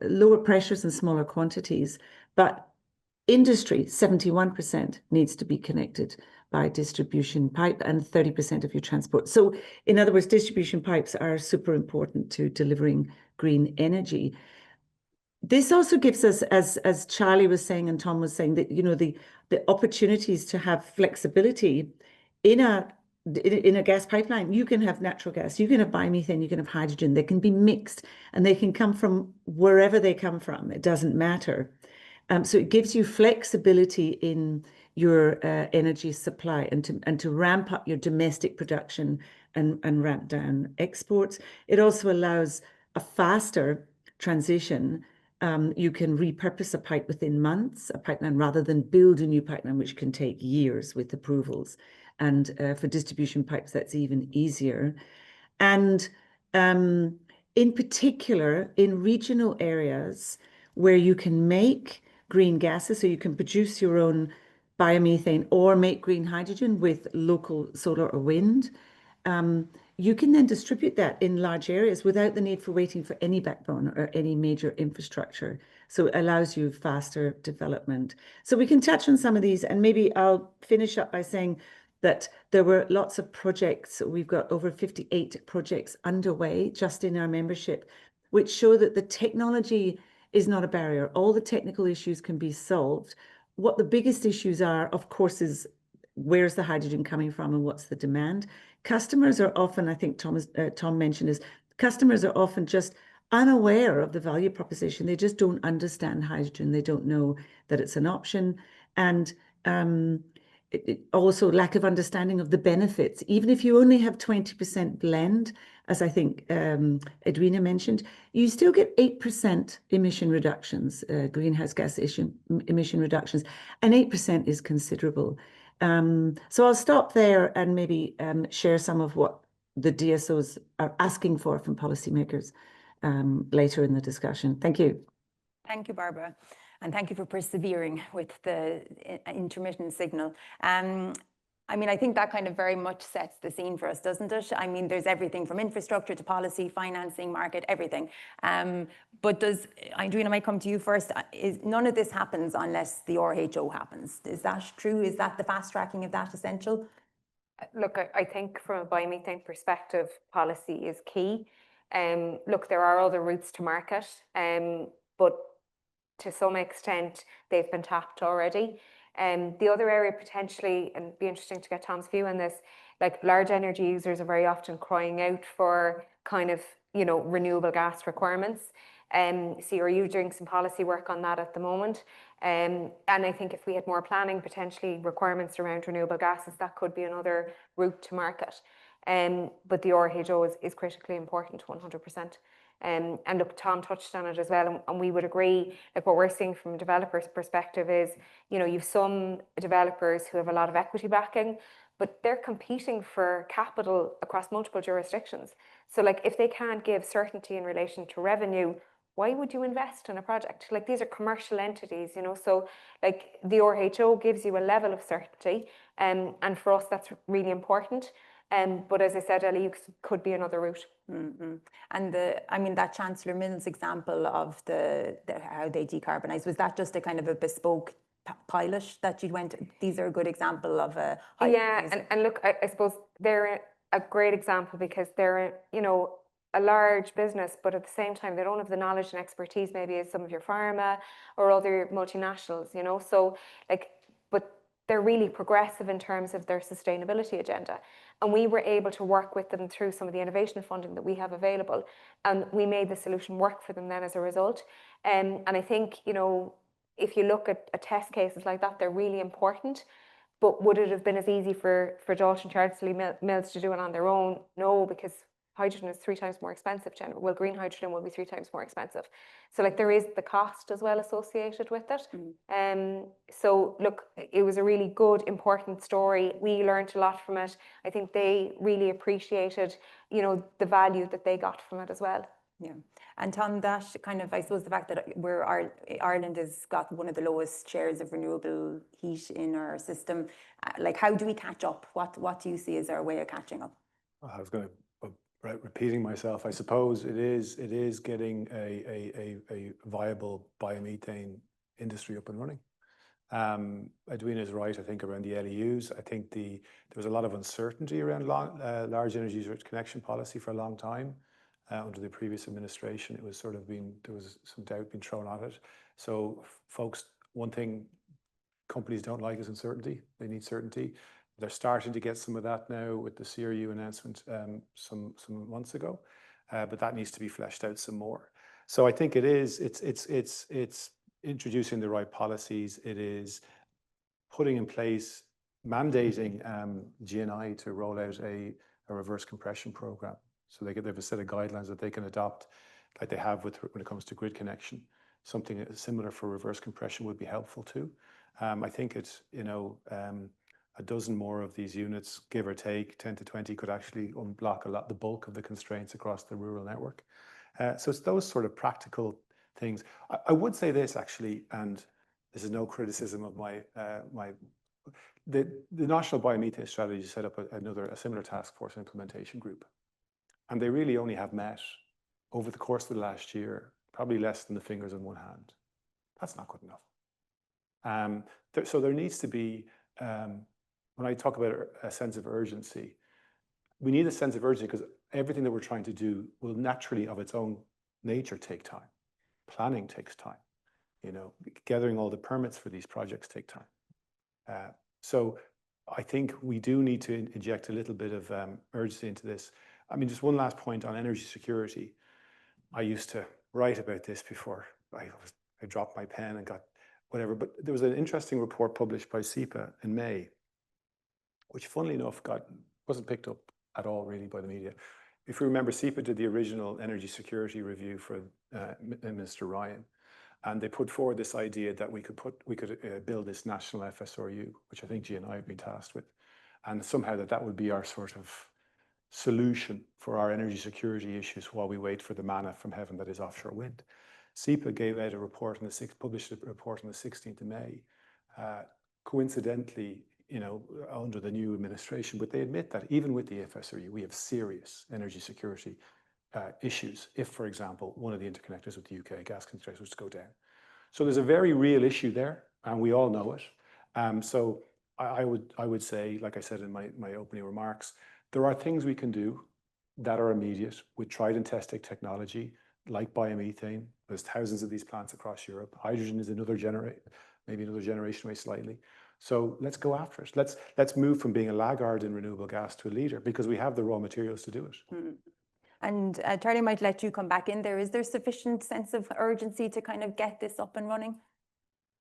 lower pressures and smaller quantities. But industry, 71% needs to be connected by distribution pipe and 30% of your transport. So in other words, distribution pipes are super important to delivering green energy. This also gives us, as Charlie was saying and Tom was saying, that the opportunities to have flexibility in a gas pipeline. You can have natural gas, you can have biomethane, you can have hydrogen. They can be mixed and they can come from wherever they come from. It doesn't matter. So it gives you flexibility in your energy supply and to ramp up your domestic production and ramp down exports. It also allows a faster transition, you can repurpose a pipe within months, a pipeline, rather than build a new pipeline, which can take years with approvals. And for distribution pipes, that's even easier. And in particular, in regional areas where you can make green gases, so you can produce your own biomethane or make green hydrogen with local solar or wind, you can then distribute that in large areas without the need for waiting for any backbone or any major infrastructure. So it allows you faster development. So we can touch on some of these, and maybe I'll finish up by saying that there were lots of projects. We've got over 58 projects underway just in our membership, which show that the technology is not a barrier. All the technical issues can be solved. What the biggest issues are, of course, is where's the hydrogen coming from and what's the demand. Customers are often, I think Tom mentioned, is customers are often just unaware of the value proposition. They just don't understand hydrogen. They don't know that it's an option. And also lack of understanding of the benefits. Even if you only have 20% blend, as I think Edwina mentioned, you still get 8% emission reductions, greenhouse gas emission reductions, and 8% is considerable. So I'll stop there and maybe share some of what the DSOs are asking for from policymakers later in the discussion. Thank you. Thank you, Barbara. And thank you for persevering with the intermittent signal. I mean, I think that kind of very much sets the scene for us, doesn't it? I mean, there's everything from infrastructure to policy, financing, market, everything. But Adriana, I might come to you first. None of this happens unless the RHO happens. Is that true? Is that the fast tracking of that essential? Look, I think from a biomethane perspective, policy is key. Look, there are other routes to market, but to some extent, they've been tapped already. The other area potentially, and it'd be interesting to get Tom's view on this, like large energy users are very often crying out for kind of, renewable gas requirements. So are you doing some policy work on that at the moment? And I think if we had more planning, potentially requirements around renewable gases, that could be another route to market. But the RHO is critically important, 100%. And look, Tom touched on it as well, and we would agree, like what we're seeing from a developer's perspective is, you've some developers who have a lot of equity backing, but they're competing for capital across multiple jurisdictions. So like if they can't give certainty in relation to revenue, why would you invest in a project? Like these are commercial entities, so like the RHO gives you a level of certainty, and for us that's really important. But as I said, Ellie, could be another route. Mm-hmm. And that Chancellor Mills example of how they decarbonise, was that just a kind of a bespoke pilot that you went? These are a good example of a. Yeah, and look, I suppose they're a great example because they're a large business, but at the same time they don't have the knowledge and expertise maybe as some of your pharma or other multinationals. So like, but they're really progressive in terms of their sustainability agenda. And we were able to work with them through some of the innovation funding that we have available. And we made the solution work for them then as a result. And I think, if you look at test cases like that, they're really important. But would it have been as easy for Dalton Charlesley Mills to do it on their own? No, because hydrogen is 3 times more expensive. Well, green hydrogen will be 3 times more expensive. So like there is the cost as well associated with it. So look, it was a really good, important story. We learned a lot from it. I think they really appreciated, the value that they got from it as well. Yeah. And Tom, that kind of, I suppose the fact that Ireland has got one of the lowest shares of renewable heat in our system, like how do we catch up? What do you see as our way of catching up? I was going to, repeating myself, I suppose it is getting a viable biomethane industry up and running. Edwina is right, I think, around the LEUs. I think there was a lot of uncertainty around large energy user connection policy for a long time. Under the previous administration, it was there was some doubt being thrown at it. So folks, one thing companies don't like is uncertainty. They need certainty. They're starting to get some of that now with the CRU announcement some months ago, but that needs to be fleshed out some more. So I think it's introducing the right policies. It is putting in place, mandating GNI to roll out a reverse compression program. So they have a set of guidelines that they can adopt like they have when it comes to grid connection. Something similar for reverse compression would be helpful too. I think it's, a dozen more of these units, give or take 10 to 20, could actually unblock the bulk of the constraints across the rural network. So it's those sort of practical things. I would say this actually, and this is no criticism of the National Biomethane Strategy set up a similar task force implementation group. And they really only have met over the course of the last year, probably less than the fingers on one hand. That's not good enough. So there needs to be, when I talk about a sense of urgency, we need a sense of urgency because everything that we're trying to do will naturally, of its own nature, take time. Planning takes time. Gathering all the permits for these projects take time. So I think we do need to inject a little bit of urgency into this. I mean, just one last point on energy security. I used to write about this before I dropped my pen and got whatever, but there was an interesting report published by SEPA in May, which funnily enough wasn't picked up at all really by the media. If you remember, SEPA did the original energy security review for Mr. Ryan, and they put forward this idea that we could build this national FSRU, which I think G and I have been tasked with, and somehow that would be our sort of solution for our energy security issues while we wait for the manna from heaven that is offshore wind. SEPA gave out a report published a report on the 16th of May, coincidentally, under the new administration, but they admit that even with the FSRU, we have serious energy security issues if, for example, one of the interconnectors with the UK gas connectors was to go down. So there's a very real issue there, and we all know it. So I would say, like I said in my opening remarks, there are things we can do that are immediate with tried and tested technology, like biomethane. There's thousands of these plants across Europe. Hydrogen is maybe another generation away slightly. So let's go after it. Let's move from being a laggard in renewable gas to a leader because we have the raw materials to do it. Mm. And Charlie, I might let you come back in there. Is there sufficient sense of urgency to kind of get this up and running?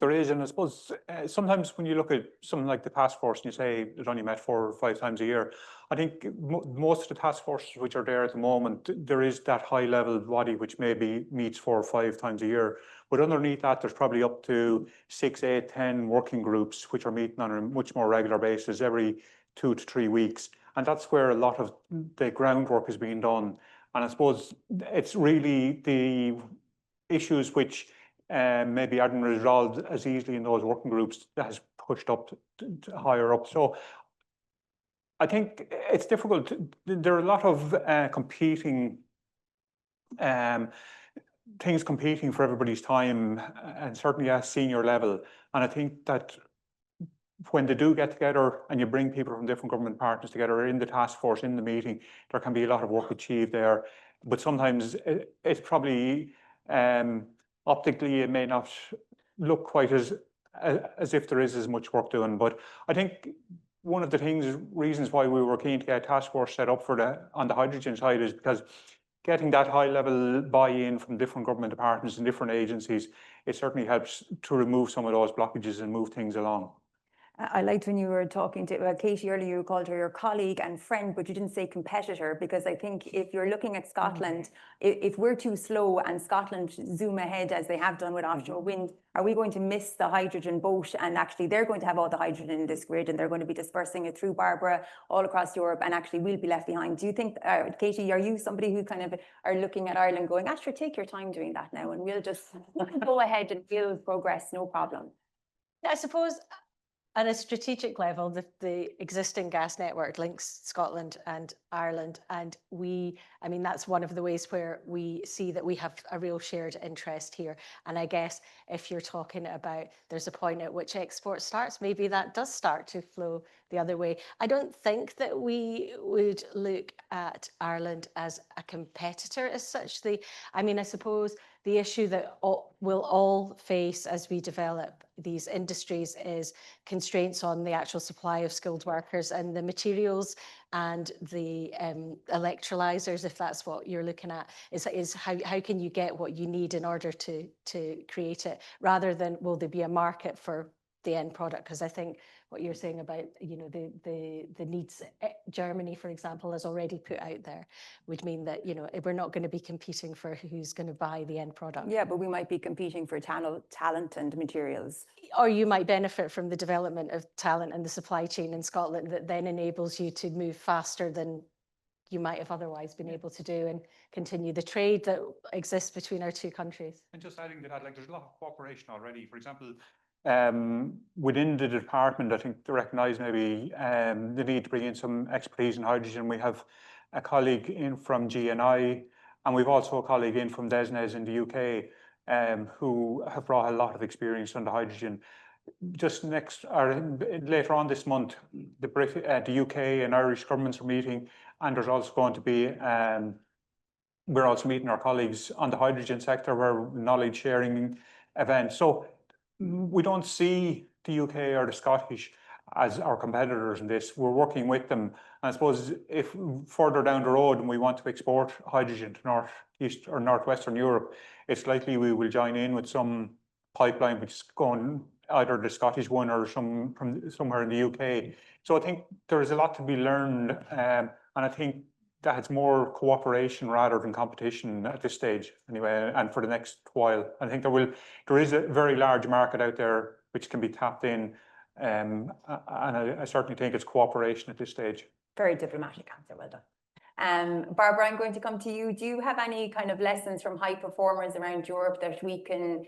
There is, and I suppose sometimes when you look at something like the task force and you say it only met 4 or 5 times a year, I think most of the task forces which are there at the moment, there is that high level body which maybe meets 4 or 5 times a year. But underneath that, there's probably up to 6, 8, 10 working groups which are meeting on a much more regular basis every 2 to 3 weeks. And that's where a lot of the groundwork is being done. And I suppose it's really the issues which maybe aren't resolved as easily in those working groups that has pushed up to higher up. So I think it's difficult. There are a lot of competing things competing for everybody's time, and certainly at senior level. And I think that when they do get together and you bring people from different government partners together in the task force, in the meeting, there can be a lot of work achieved there. But sometimes it's probably optically it may not look quite as if there is as much work doing. But I think one of the reasons why we were keen to get a task force set up on the hydrogen side is because getting that high level buy-in from different government departments and different agencies, it certainly helps to remove some of those blockages and move things along. I liked when you were talking to Katie earlier, you called her your colleague and friend, but you didn't say competitor, because I think if you're looking at Scotland, if we're too slow and Scotland zoom ahead as they have done with offshore wind, are we going to miss the hydrogen boat? And actually they're going to have all the hydrogen in this grid and they're going to be dispersing it through Barbara all across Europe, and actually we'll be left behind. Do you think, Katie, are you somebody who kind of are looking at Ireland going, Asher, take your time doing that now and we'll just go ahead and we'll progress, no problem? I suppose at a strategic level, the existing gas network links Scotland and Ireland, and I mean, that's one of the ways where we see that we have a real shared interest here. And I guess if you're talking about there's a point at which export starts, maybe that does start to flow the other way. I don't think that we would look at Ireland as a competitor as such. I mean, I suppose the issue that we'll all face as we develop these industries is constraints on the actual supply of skilled workers and the materials and the electrolyzers, if that's what you're looking at, is how can you get what you need in order to create it, rather than will there be a market for the end product? Because I think what you're saying about, you know, the needs Germany, for example, has already put out there, would mean that, you know, we're not going to be competing for who's going to buy the end product. Yeah, but we might be competing for talent and materials. Or you might benefit from the development of talent and the supply chain in Scotland that then enables you to move faster than you might have otherwise been able to do, and continue the trade that exists between our two countries. And just adding to that, like there's a lot of cooperation already. For example, within the department, I think they recognise maybe the need to bring in some expertise in hydrogen. We have a colleague in from GNI, and we've also a colleague in from DESNES in the UK, who have brought a lot of experience on the hydrogen. Just next or later on this month, the UK and Irish governments are meeting, and there's also going to be we're also meeting our colleagues on the hydrogen sector, where knowledge sharing event. So we don't see the UK or the Scottish as our competitors in this. We're working with them. And I suppose if further down the road and we want to export hydrogen to North East or Northwestern Europe, it's likely we will join in with some pipeline which is going either the Scottish one or some from somewhere in the UK. So I think there is a lot to be learned, and I think that it's more cooperation rather than competition at this stage, anyway. And for the next while, I think there is a very large market out there which can be tapped in, and I certainly think it's cooperation at this stage. Very diplomatic answer, well done. Barbara, I'm going to come to you. Do you have any kind of lessons from high performers around Europe that we can,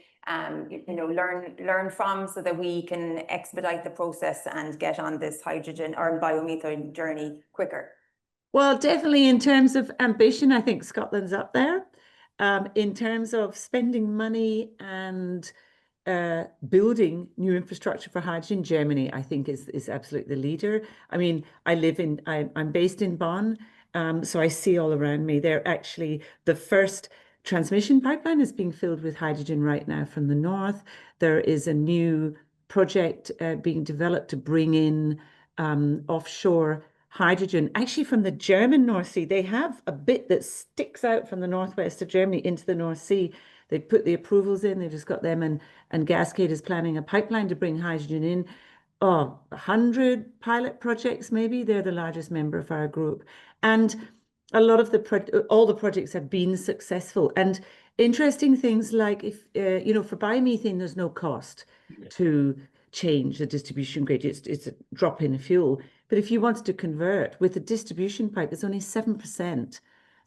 you know, learn from, so that we can expedite the process and get on this hydrogen or biomethane journey quicker? Well, definitely in terms of ambition, I think Scotland's up there. In terms of spending money and building new infrastructure for hydrogen, Germany, I think, is absolutely the leader. I mean, I'm based in Bonn, so I see all around me. They're actually the first transmission pipeline is being filled with hydrogen right now from the north. There is a new project being developed to bring in offshore hydrogen, actually from the German North Sea. They have a bit that sticks out from the northwest of Germany into the North Sea. They put the approvals in, they've just got them, and Gascade is planning a pipeline to bring hydrogen in. 100 pilot projects, maybe. They're the largest member of our group. And a lot of all the projects have been successful. And interesting things like, if you know, for biomethane, there's no cost to change the distribution grid. It's a drop in fuel. But if you wanted to convert with a distribution pipe, it's only 7%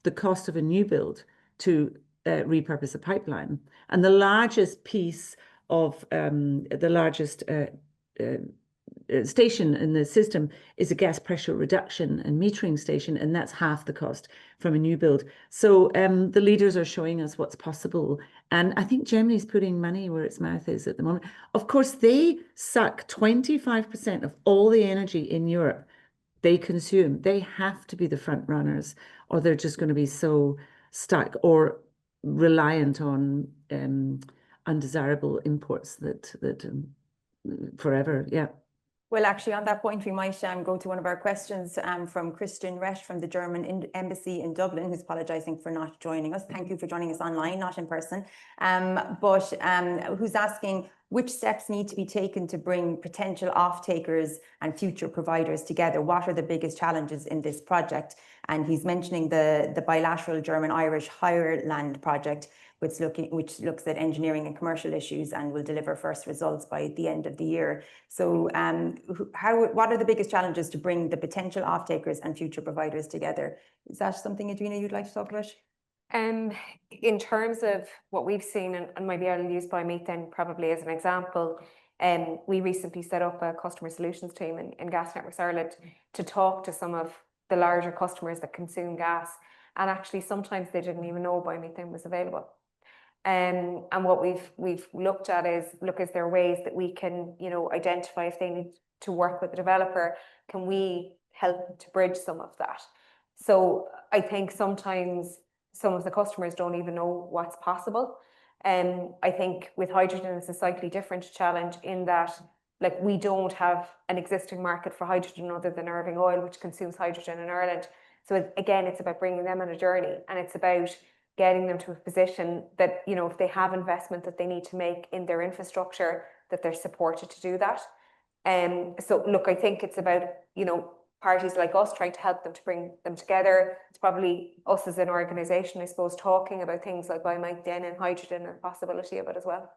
the cost of a new build to repurpose a pipeline. And the largest piece of the largest station in the system is a gas pressure reduction and metering station, and that's half the cost from a new build. So the leaders are showing us what's possible, and I think Germany's putting money where its mouth is at the moment. Of course, they suck 25% of all the energy in Europe they consume. They have to be the front runners, or they're just going to be so stuck or reliant on undesirable imports that forever. Yeah. Well, actually, on that point, we might go to one of our questions from Christian Resch from the German Embassy in Dublin, who's apologising for not joining us. Thank you for joining us online, not in person. But who's asking, which steps need to be taken to bring potential off-takers and future providers together? What are the biggest challenges in this project? And he's mentioning the bilateral German-Irish higher land project, which looks at engineering and commercial issues and will deliver first results by the end of the year. So what are the biggest challenges to bring the potential off-takers and future providers together? Is that something, Edwina, you'd like to talk about? In terms of what we've seen, and maybe I'll use biomethane probably as an example, we recently set up a customer solutions team in Gas Networks Ireland to talk to some of the larger customers that consume gas, and actually sometimes they didn't even know biomethane was available. And what we've looked at is, is there ways that we can, you know, identify if they need to work with the developer, can we help to bridge some of that? So I think sometimes some of the customers don't even know what's possible. I think with hydrogen, it's a slightly different challenge in that, like, we don't have an existing market for hydrogen other than Irving Oil, which consumes hydrogen in Ireland. So again, it's about bringing them on a journey, and it's about getting them to a position that, you know, if they have investment that they need to make in their infrastructure, that they're supported to do that. So look, I think it's about, you know, parties like us trying to help them to bring them together. It's probably us as an organisation, I suppose, talking about things like biomethane and hydrogen and the possibility of it as well.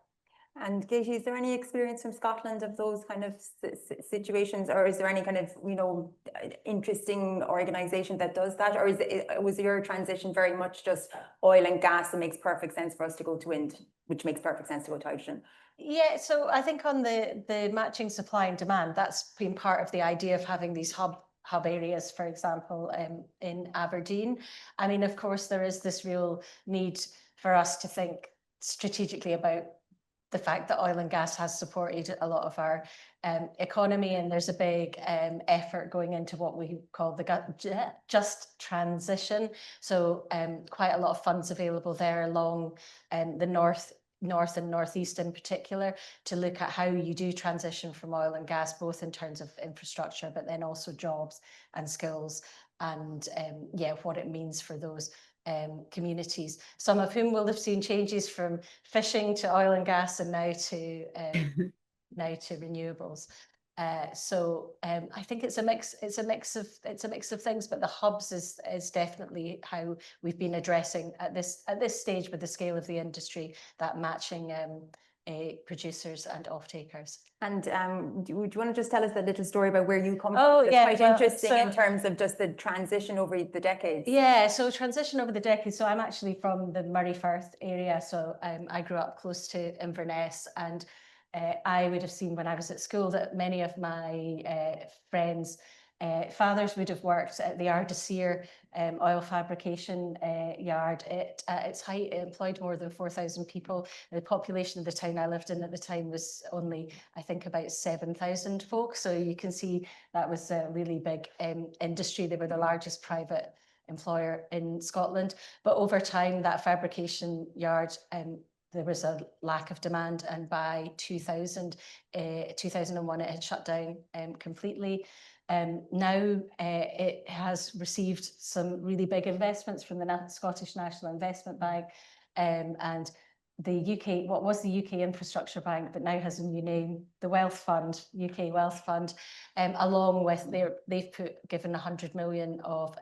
And Katie, is there any experience from Scotland of those kind of situations, or is there any kind of, you know, interesting organisation that does that, or was your transition very much just oil and gas and makes perfect sense for us to go to wind, which makes perfect sense to go to hydrogen? Yeah, so I think on the matching supply and demand, that's been part of the idea of having these hub areas, for example, in Aberdeen. I mean, of course, there is this real need for us to think strategically about the fact that oil and gas has supported a lot of our economy, and there's a big effort going into what we call the just transition. So quite a lot of funds available there along the north and northeast in particular, to look at how you do transition from oil and gas, both in terms of infrastructure, but then also jobs and skills, and yeah, what it means for those communities, some of whom will have seen changes from fishing to oil and gas, and now to renewables. So I think it's a mix. It's a mix of things. But the hubs is definitely how we've been addressing at this stage, with the scale of the industry, that matching producers and off-takers. And do you want to just tell us a little story about where you come from? Oh, It's yeah, quite well, interesting in terms of just the transition over the decades. Yeah, so transition over the decades. So I'm actually from the Murray Firth area. So I grew up close to Inverness, and I would have seen when I was at school that many of my friends' fathers would have worked at the Ardesir oil fabrication yard. At its height, it employed more than 4,000 people. The population of the town I lived in at the time was only, I think, about 7,000 folk. So you can see that was a really big industry. They were the largest private employer in Scotland. But over time, that fabrication yard, there was a lack of demand, and by 2001 it had shut down completely. Now it has received some really big investments from the Scottish National Investment Bank, and the UK, what was the UK Infrastructure Bank, but now has a new name, the Wealth Fund, UK Wealth Fund, along with they've given 100 million of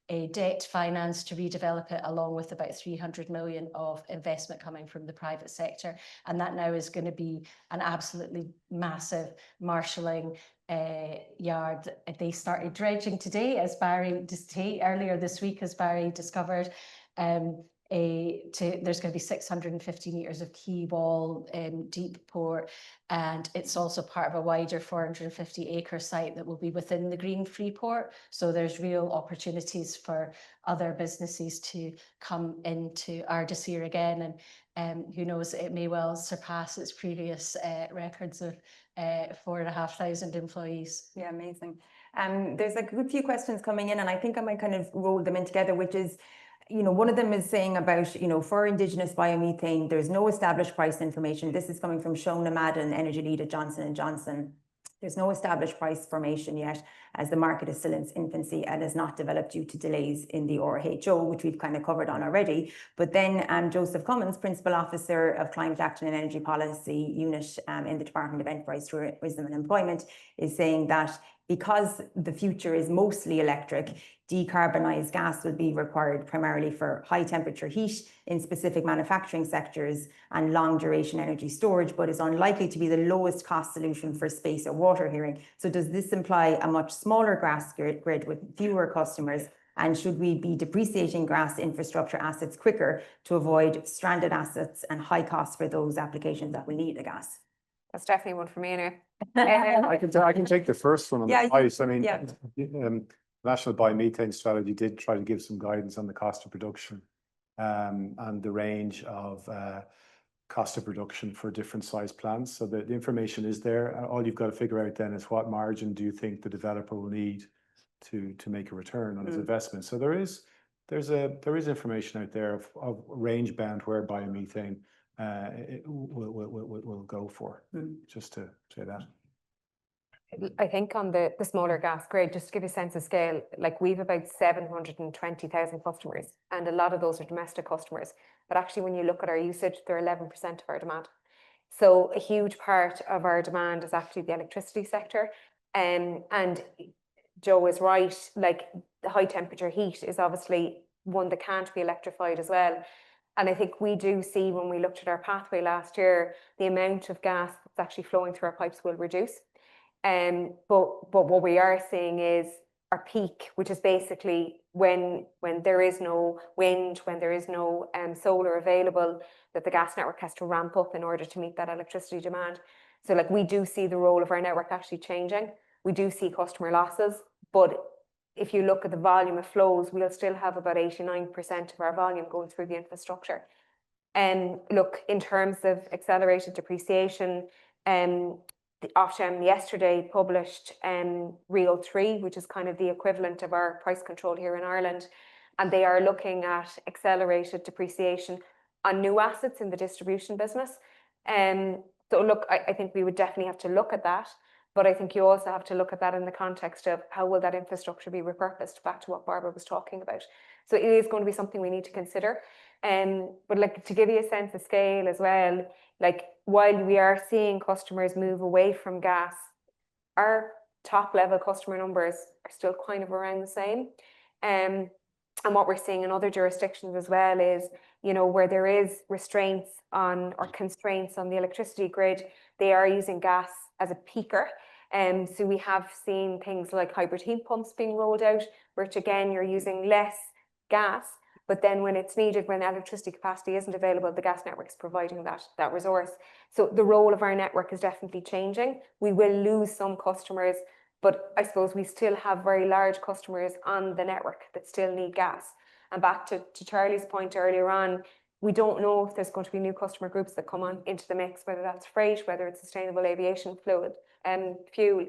a debt finance to redevelop it, along with about 300 million of investment coming from the private sector. And that now is going to be an absolutely massive marshalling yard. They started dredging today, as Barry earlier this week, as Barry discovered. There's going to be 650 meters of quay wall, deep port, and it's also part of a wider 450-acre site that will be within the Green Freeport. So there's real opportunities for other businesses to come into Ardesir again, and who knows, it may well surpass its previous records of 4,500 employees. Yeah, amazing. There's a good few questions coming in, and I think I might kind of roll them in together, which is, you know, one of them is saying about, you know, for Indigenous biomethane, there's no established price information. This is coming from Shona Madden, energy lead at Johnson & Johnson. There's no established price formation yet, as the market is still in its infancy and has not developed due to delays in the RHO, which we've kind of covered on already. But then Joseph Cummins, Principal Officer of Climate Action and Energy Policy Unit in the Department of Enterprise, Tourism and Employment, is saying that because the future is mostly electric, decarbonised gas will be required primarily for high temperature heat in specific manufacturing sectors and long duration energy storage, but is unlikely to be the lowest cost solution for space or water heating. So does this imply a much smaller gas grid with fewer customers? And should we be depreciating gas infrastructure assets quicker to avoid stranded assets and high costs for those applications that will need the gas? That's definitely one for me anyway. I can take the first one on the price. I mean, yeah. National Biomethane Strategy did try to give some guidance on the cost of production and the range of cost of production for different size plants. So the information is there. All you've got to figure out then is what margin do you think the developer will need to make a return on his investment. So there is information out there of range bound where biomethane it will go for, just to say that. I think on the smaller gas grid, just to give you a sense of scale, like we've about 720,000 customers, and a lot of those are domestic customers. But actually, when you look at our usage, they're 11% of our demand. So a huge part of our demand is actually the electricity sector. And Joe is right, like the high temperature heat is obviously one that can't be electrified as well. And I think we do see, when we looked at our pathway last year, the amount of gas that's actually flowing through our pipes will reduce. But what we are seeing is our peak, which is basically when there is no wind, when there is no solar available, that the gas network has to ramp up in order to meet that electricity demand. So like we do see the role of our network actually changing. We do see customer losses, but if you look at the volume of flows, we'll still have about 89% of our volume going through the infrastructure. And look, in terms of accelerated depreciation, the Ofgem yesterday published RIIO 3, which is kind of the equivalent of our price control here in Ireland, and they are looking at accelerated depreciation on new assets in the distribution business. So look, I think we would definitely have to look at that, but I think you also have to look at that in the context of how will that infrastructure be repurposed, back to what Barbara was talking about. So it is going to be something we need to consider. But like, to give you a sense of scale as well, like while we are seeing customers move away from gas, our top level customer numbers are still kind of around the same. And what we're seeing in other jurisdictions as well is, you know, where there is restraints on or constraints on the electricity grid, they are using gas as a peaker. So we have seen things like hybrid heat pumps being rolled out, which again, you're using less gas, but then when it's needed, when electricity capacity isn't available, the gas network is providing that resource. So the role of our network is definitely changing. We will lose some customers, but I suppose we still have very large customers on the network that still need gas. And back to Charlie's point earlier on, we don't know if there's going to be new customer groups that come on into the mix, whether that's freight, whether it's sustainable aviation fluid and fuel.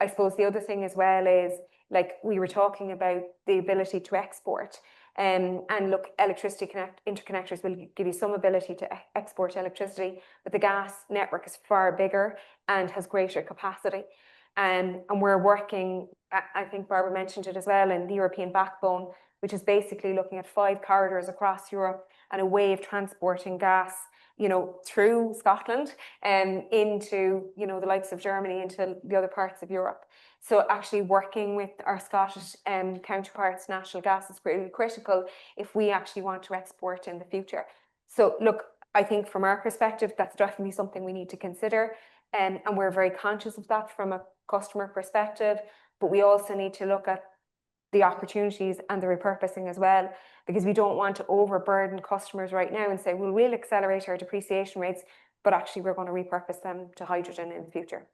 I suppose the other thing as well is, like we were talking about the ability to export. And look, electricity interconnectors will give you some ability to export electricity, but the gas network is far bigger and has greater capacity. And we're working, I think Barbara mentioned it as well, in the European backbone, which is basically looking at 5 corridors across Europe and a way of transporting gas, you know, through Scotland and into, you know, the likes of Germany, into the other parts of Europe. So actually working with our Scottish counterparts, national gas, is really critical if we actually want to export in the future. So look, I think from our perspective, that's definitely something we need to consider. And we're very conscious of that from a customer perspective, but we also need to look at the opportunities and the repurposing as well, because we don't want to overburden customers right now and say, well, we'll accelerate our depreciation rates, but actually we're going to repurpose them to hydrogen in the future.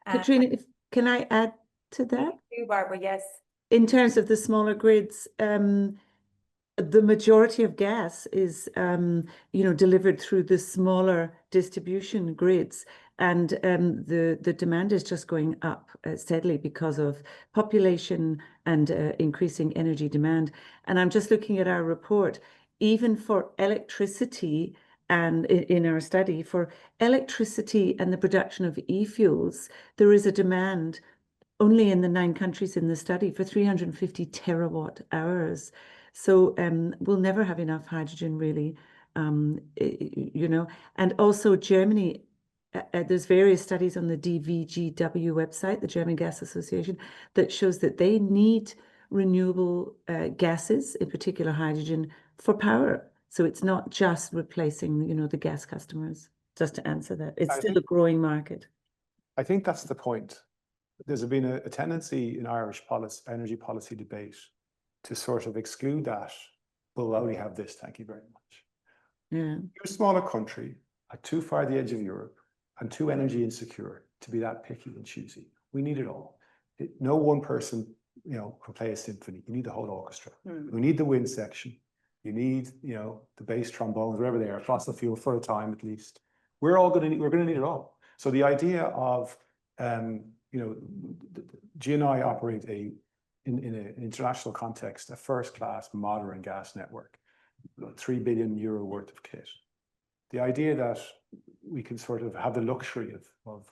Katrina, can I add to that? You, Barbara, yes. In terms of the smaller grids, the majority of gas is, you know, delivered through the smaller distribution grids, and the demand is just going up steadily because of population and increasing energy demand. And I'm just looking at our report, even for electricity, and in our study for electricity and the production of e-fuels, there is a demand only in the 9 countries in the study for 350 terawatt hours. So we'll never have enough hydrogen, really, you know. And also Germany, there's various studies on the DVGW website, the German Gas Association, that shows that they need renewable gases, in particular hydrogen, for power. So it's not just replacing, you know, the gas customers, just to answer that. It's still a growing market. I think that's the point. There's been a tendency in Irish energy policy debate to sort of exclude that. Well, why we have this, thank you very much. Yeah. You're a smaller country, too far the edge of Europe, and too energy insecure to be that picky and choosy. We need it all. No one person, you know, can play a symphony. You need the whole orchestra. We need the wind section. You need, you know, the bass trombones, wherever they are, fossil fuel for a time at least. We're going to need it all. So the idea of, you know, GNI operate in an international context, a first-class modern gas network, €3 billion worth of kit. The idea that we can sort of have the luxury of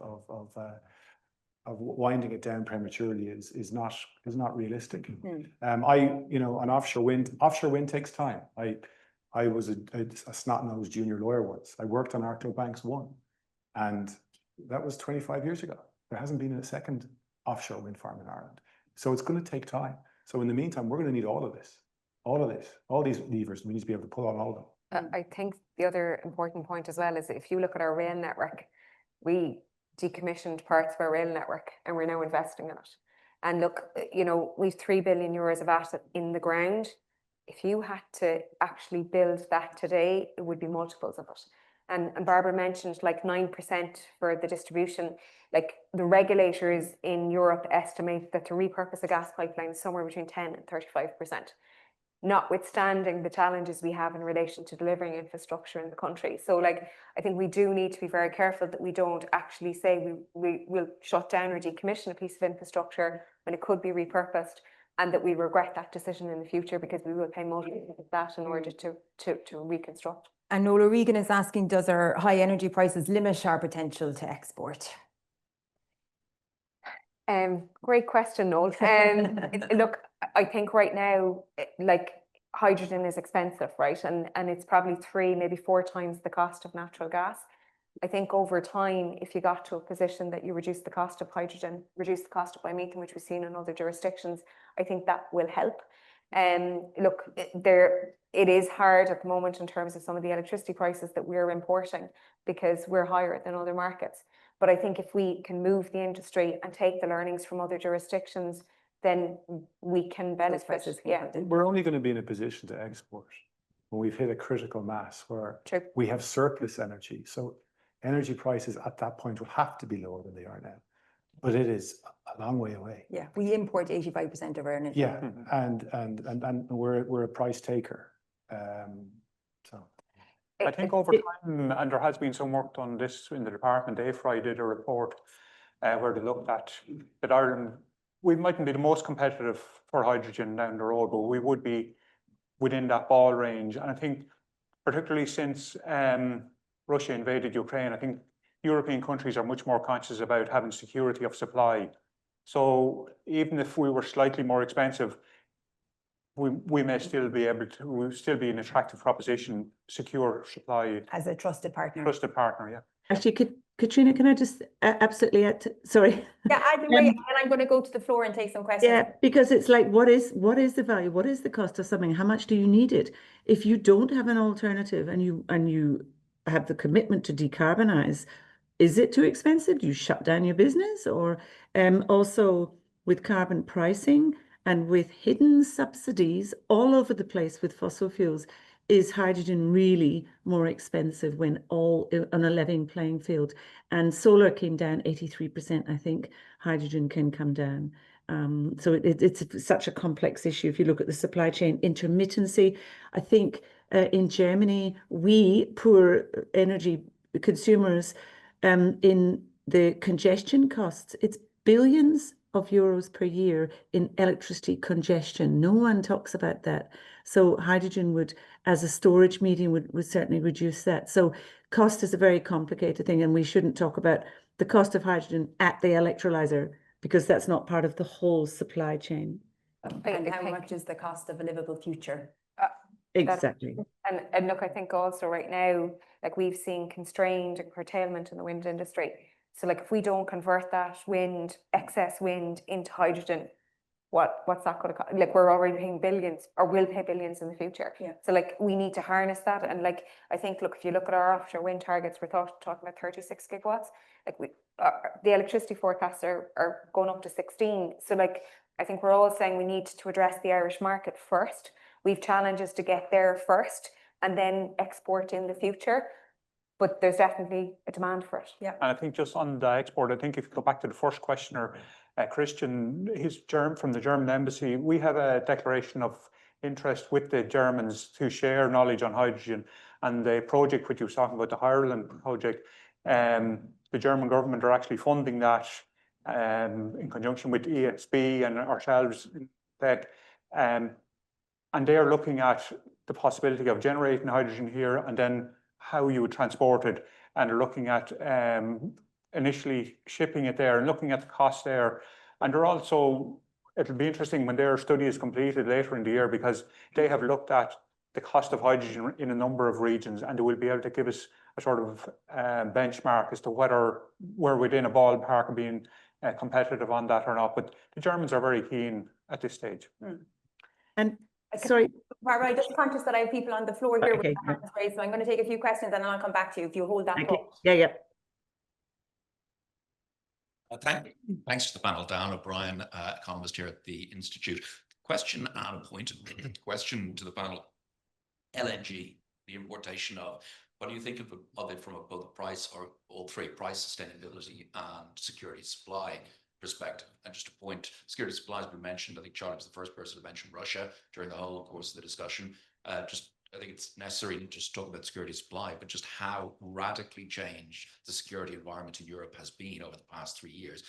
winding it down prematurely is not realistic. You know, on offshore wind takes time. I was a snot-nosed junior lawyer once. I worked on Arklow Banks 1, and that was 25 years ago. There hasn't been a second offshore wind farm in Ireland. So it's going to take time. So in the meantime, we're going to need all of this, all these levers. We need to be able to pull on all of them. I think the other important point as well is that if you look at our rail network, we decommissioned parts of our rail network and we're now investing in it. And look, you know, we've 3 billion euros of asset in the ground. If you had to actually build that today, it would be multiples of it. And Barbara mentioned like 9% for the distribution. Like the regulators in Europe estimate that to repurpose a gas pipeline is somewhere between 10 and 35%. Notwithstanding the challenges we have in relation to delivering infrastructure in the country. So like, I think we do need to be very careful that we don't actually say we will shut down or decommission a piece of infrastructure when it could be repurposed, and that we regret that decision in the future because we will pay multiples of that in order to reconstruct. And Nola Regan is asking, does our high energy prices limit our potential to export? Great question, Noel. Look, I think right now, like hydrogen is expensive, right? And it's probably 3, maybe 4 times the cost of natural gas. I think over time, if you got to a position that you reduce the cost of hydrogen, reduce the cost of biomethane, which we've seen in other jurisdictions, I think that will help. Look, it is hard at the moment in terms of some of the electricity prices that we're importing because we're higher than other markets. But I think if we can move the industry and take the learnings from other jurisdictions, then we can benefit. Yeah. We're only going to be in a position to export when we've hit a critical mass where we have surplus energy. So energy prices at that point will have to be lower than they are now. But it is a long way away. Yeah, we import 85% of our energy. Yeah, and we're a price taker. So I think over time, and there has been some work done this in the department. IIIE did a report where they looked at that Ireland, we mightn't be the most competitive for hydrogen down the road, but we would be within that ball range. And I think particularly since Russia invaded Ukraine, I think European countries are much more conscious about having security of supply. So even if we were slightly more expensive, we may still be able to, we'll still be an attractive proposition, secure supply. As a trusted partner. Trusted partner, yeah. Actually, Katrina, can I just absolutely add to, sorry. Yeah, I'd be and I'm going to go to the floor and take some questions. Yeah, because it's like, what is the value? What is the cost of something? How much do you need it? If you don't have an alternative and you have the commitment to decarbonize, is it too expensive? Do you shut down your business? Or also with carbon pricing and with hidden subsidies all over the place with fossil fuels, is hydrogen really more expensive when all on a level playing field? And solar came down 83%, I think. Hydrogen can come down. So it's such a complex issue. If you look at the supply chain intermittency, I think in Germany, we poor energy consumers, in the congestion costs, it's billions of euros per year in electricity congestion. No one talks about that. So hydrogen would, as a storage medium, would certainly reduce that. So cost is a very complicated thing, and we shouldn't talk about the cost of hydrogen at the electrolyzer because that's not part of the whole supply chain. And how much is the cost of a livable future? Exactly. And look, I think also right now, like we've seen constrained and curtailment in the wind industry. So like if we don't convert that excess wind into hydrogen, what's that going to cost? Like we're already paying billions, or will pay billions in the future. Yeah. So like we need to harness that. And like I think, look, if you look at our offshore wind targets, we're talking about 36 gigawatts. Like the electricity forecasts are going up to 16. So like I think we're all saying we need to address the Irish market first. We've challenges to get there first and then export in the future. But there's definitely a demand for it. Yeah. And I think just on the export, I think if you go back to the first questioner, Christian, from the German embassy, we have a declaration of interest with the Germans to share knowledge on hydrogen. And the project which you were talking about, the Ireland project, the German government are actually funding that in conjunction with ESB and ourselves. And they are looking at the possibility of generating hydrogen here and then how you would transport it, and are looking at initially shipping it there and looking at the cost there. And they're also, it'll be interesting when their study is completed later in the year, because they have looked at the cost of hydrogen in a number of regions, and they will be able to give us a sort of benchmark as to whether we're within a ballpark of being competitive on that or not. But the Germans are very keen at this stage. And sorry, Barbara, I'm just conscious that I have people on the floor here with Okay, their hands raised, so I'm going to take a few questions and then I'll come back to you if you hold that okay, thought. yeah. Thanks to the panel. Dan O'Brien, economist here at the Institute. Question and a point. Question to the panel. LNG, the importation of, what do you think of it from both a price, or all three, price, sustainability and security supply perspective? And just a point, security supply has been mentioned. I think Charlie was the first person to mention Russia during the whole course of the discussion. I think it's necessary to just talk about security supply, but just how radically changed the security environment in Europe has been over the past 3 years.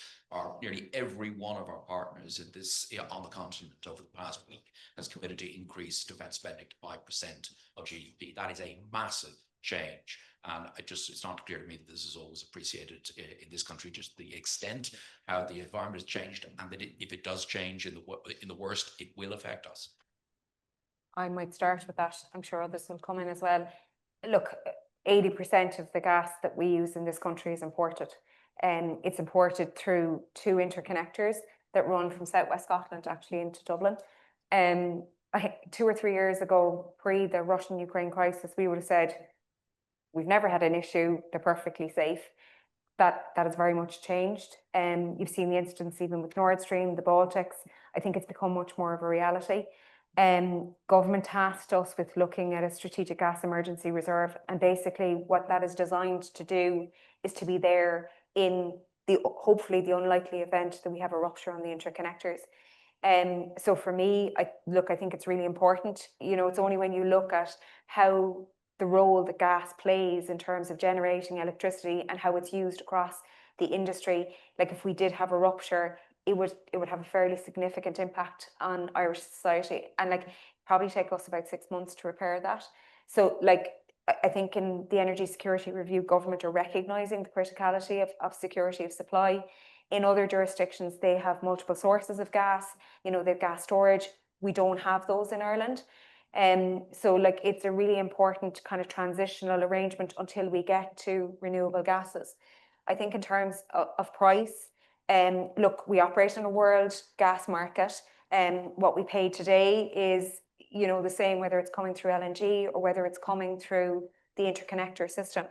Nearly every one of our partners in this on the continent over the past week has committed to increase defence spending to 5% of GDP. That is a massive change. And it's not clear to me that this is always appreciated in this country, just the extent how the environment has changed, and that if it does change in the worst, it will affect us. I might start with that. I'm sure others will come in as well. Look, 80% of the gas that we use in this country is imported. It's imported through 2 interconnectors that run from southwest Scotland actually into Dublin. 2 or 3 years ago, pre the Russian-Ukraine crisis, we would have said, we've never had an issue, they're perfectly safe. That has very much changed. You've seen the incidents even with Nord Stream, the Baltics. I think it's become much more of a reality. Government tasked us with looking at a strategic gas emergency reserve, and basically what that is designed to do is to be there in hopefully the unlikely event that we have a rupture on the interconnectors. So for me, I think it's really important. You know, it's only when you look at how the role that gas plays in terms of generating electricity and how it's used across the industry, like if we did have a rupture, it would have a fairly significant impact on Irish society, and like probably take us about 6 months to repair that. So like I think in the Energy Security Review, government are recognising the criticality of security of supply. In other jurisdictions, they have multiple sources of gas. You know, they've gas storage. We don't have those in Ireland. So like it's a really important kind of transitional arrangement until we get to renewable gases. I think in terms of price, look, we operate in a world gas market, and what we pay today is, you know, the same whether it's coming through LNG or whether it's coming through the interconnector system.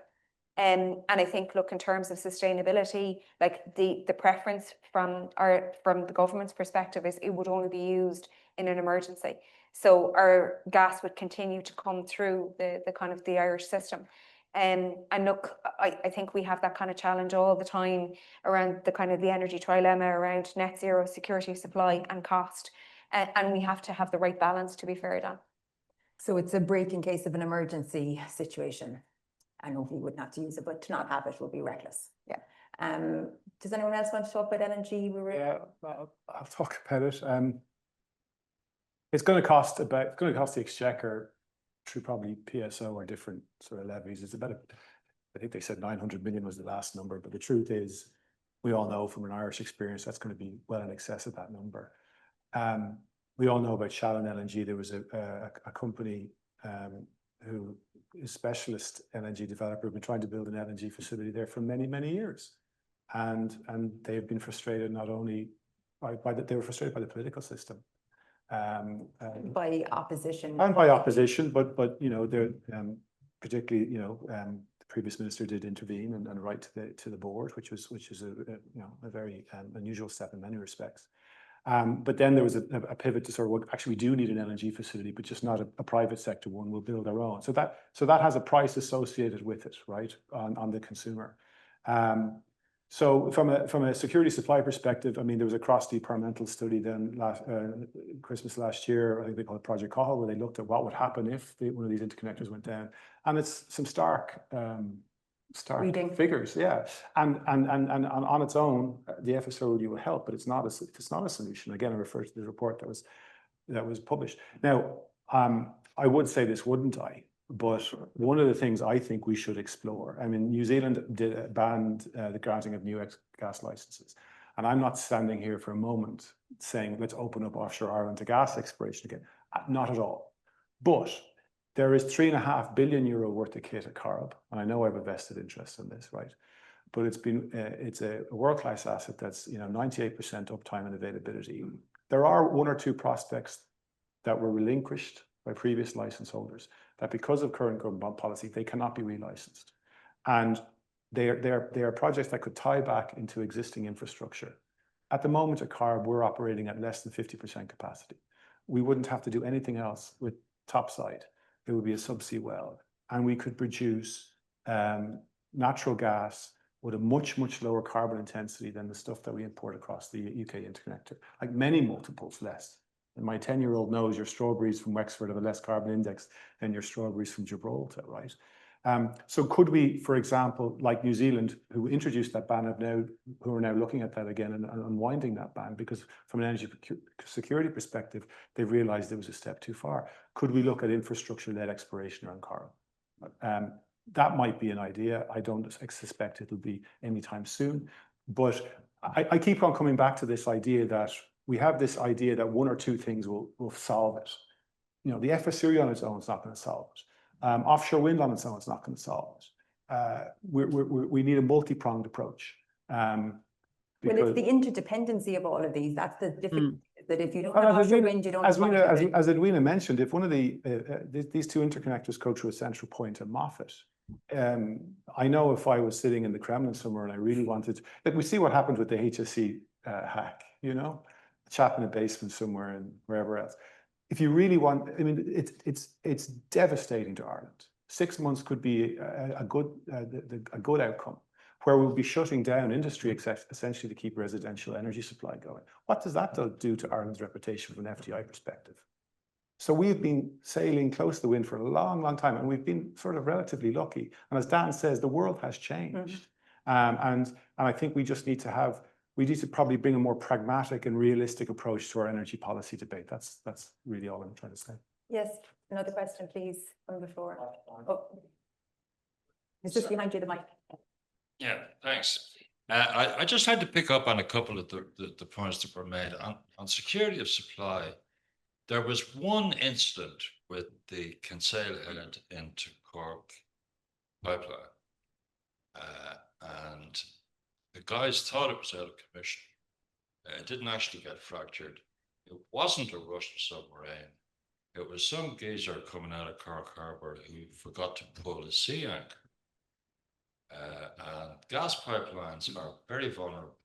And I think, look, in terms of sustainability, like the preference from the government's perspective is it would only be used in an emergency. So our gas would continue to come through the kind of the Irish system. And look, I think we have that kind of challenge all the time around the kind of the energy trilemma around net zero, security of supply and cost. And we have to have the right balance, to be fair, Dan. So it's a break in case of an emergency situation. And hopefully we would not use it, but to not have it would be reckless. Yeah. Does anyone else want to talk about LNG? Yeah, I'll talk about it. It's going to cost the Exchequer through probably PSO or different sort of levies. It's about, I think they said 900 million was the last number, but the truth is, we all know from an Irish experience that's going to be well in excess of that number. We all know about Shannon LNG. There was a company who is a specialist LNG developer who've been trying to build an LNG facility there for many, many years. And they've been frustrated not only they were frustrated by the political system. By opposition. And by opposition, but you know, they're particularly, you know, the previous minister did intervene and write to the board, which is a very unusual step in many respects. But then there was a pivot to sort of, well, actually we do need an LNG facility, but just not a private sector one. We'll build our own. So that has a price associated with it, right, on the consumer. So from a security supply perspective, I mean, there was a cross-departmental study then Christmas last year, I think they called it Project Cahill, where they looked at what would happen if one of these interconnectors went down. And it's some stark figures, yeah. And on its own, the FSO review will help, but it's not a solution. Again, I refer to the report that was published. Now, I would say this, wouldn't I? But one of the things I think we should explore, I mean, New Zealand banned the granting of new gas licenses. And I'm not standing here for a moment saying, let's open up offshore Ireland to gas exploration again. Not at all. But There is €3.5 billion worth of kit at Corrib, and I know I have a vested interest in this, right? But it's a world-class asset that's 98% uptime and availability. There are one or two prospects that were relinquished by previous license holders that because of current government policy, they cannot be relicensed. And they are projects that could tie back into existing infrastructure. At the moment at Corrib, we're operating at less than 50% capacity. We wouldn't have to do anything else with topside. It would be a subsea well, and we could produce natural gas with a much, much lower carbon intensity than the stuff that we import across the UK interconnector, like many multiples less. And my 10-year-old knows your strawberries from Wexford have a less carbon index than your strawberries from Gibraltar, right? So could we, for example, like New Zealand, who introduced that ban, who are now looking at that again and unwinding that ban, because from an energy security perspective, they've realized it was a step too far. Could we look at infrastructure-led exploration around Corrib? That might be an idea. I don't suspect it'll be anytime soon, but I keep on coming back to this idea that we have this idea that one or two things will solve it. The FSRU on its own is not going to solve it. Offshore wind on its own is not going to solve it. We need a multi-pronged approach. Well, it's the interdependency of all of these. That's the difficulty. That if you don't have offshore wind, you don't have offshore wind. As Edwina mentioned, if one of these two interconnectors go through a central point at Moffat, I know if I was sitting in the Kremlin somewhere and I really wanted, like we see what happened with the HSE hack, a chap in a basement somewhere and wherever else. If you really want, I mean, it's devastating to Ireland. 6 months could be a good outcome, where we'll be shutting down industry essentially to keep residential energy supply going. What does that do to Ireland's reputation from an FDI perspective? So we've been sailing close to the wind for a long, long time, and we've been sort of relatively lucky. And as Dan says, the world has changed, and I think we just need to probably bring a more pragmatic and realistic approach to our energy policy debate. That's really all I'm trying to say. Yes, another question, please, from the floor. Oh, it's just behind you, the mic. Yeah, thanks. I just had to pick up on a couple of the points that were made on security of supply. There was one incident with the Kinsale head into Cork pipeline, and the guys thought it was out of commission. It didn't actually get fractured. It wasn't a Russian submarine. It was some geezer coming out of Cork Harbour who forgot to pull a sea anchor. And gas pipelines are very vulnerable,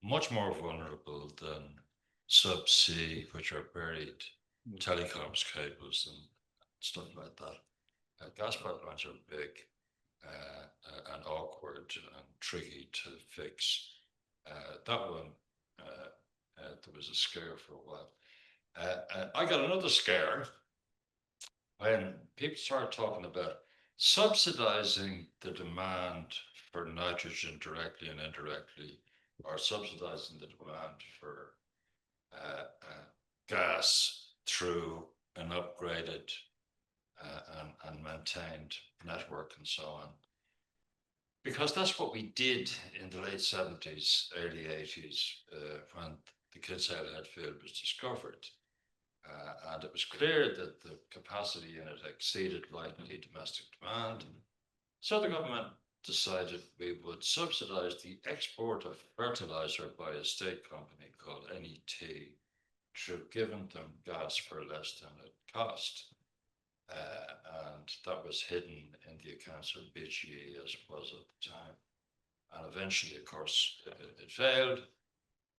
much more vulnerable than subsea, which are buried telecoms cables and stuff like that. Gas pipelines are big and awkward and tricky to fix. That one, there was a scare for a while. I got another scare when people started talking about subsidizing the demand for nitrogen directly and indirectly, or subsidizing the demand for gas through an upgraded and maintained network and so on. Because that's what we did in the late 70s, early 80s, when the Kinsale Head field was discovered. And it was clear that the capacity in it exceeded likely domestic demand. So the government decided we would subsidize the export of fertilizer by a state company called NET, through giving them gas for less than it cost. And that was hidden in the accounts of BGE as it was at the time. And eventually, of course, it failed.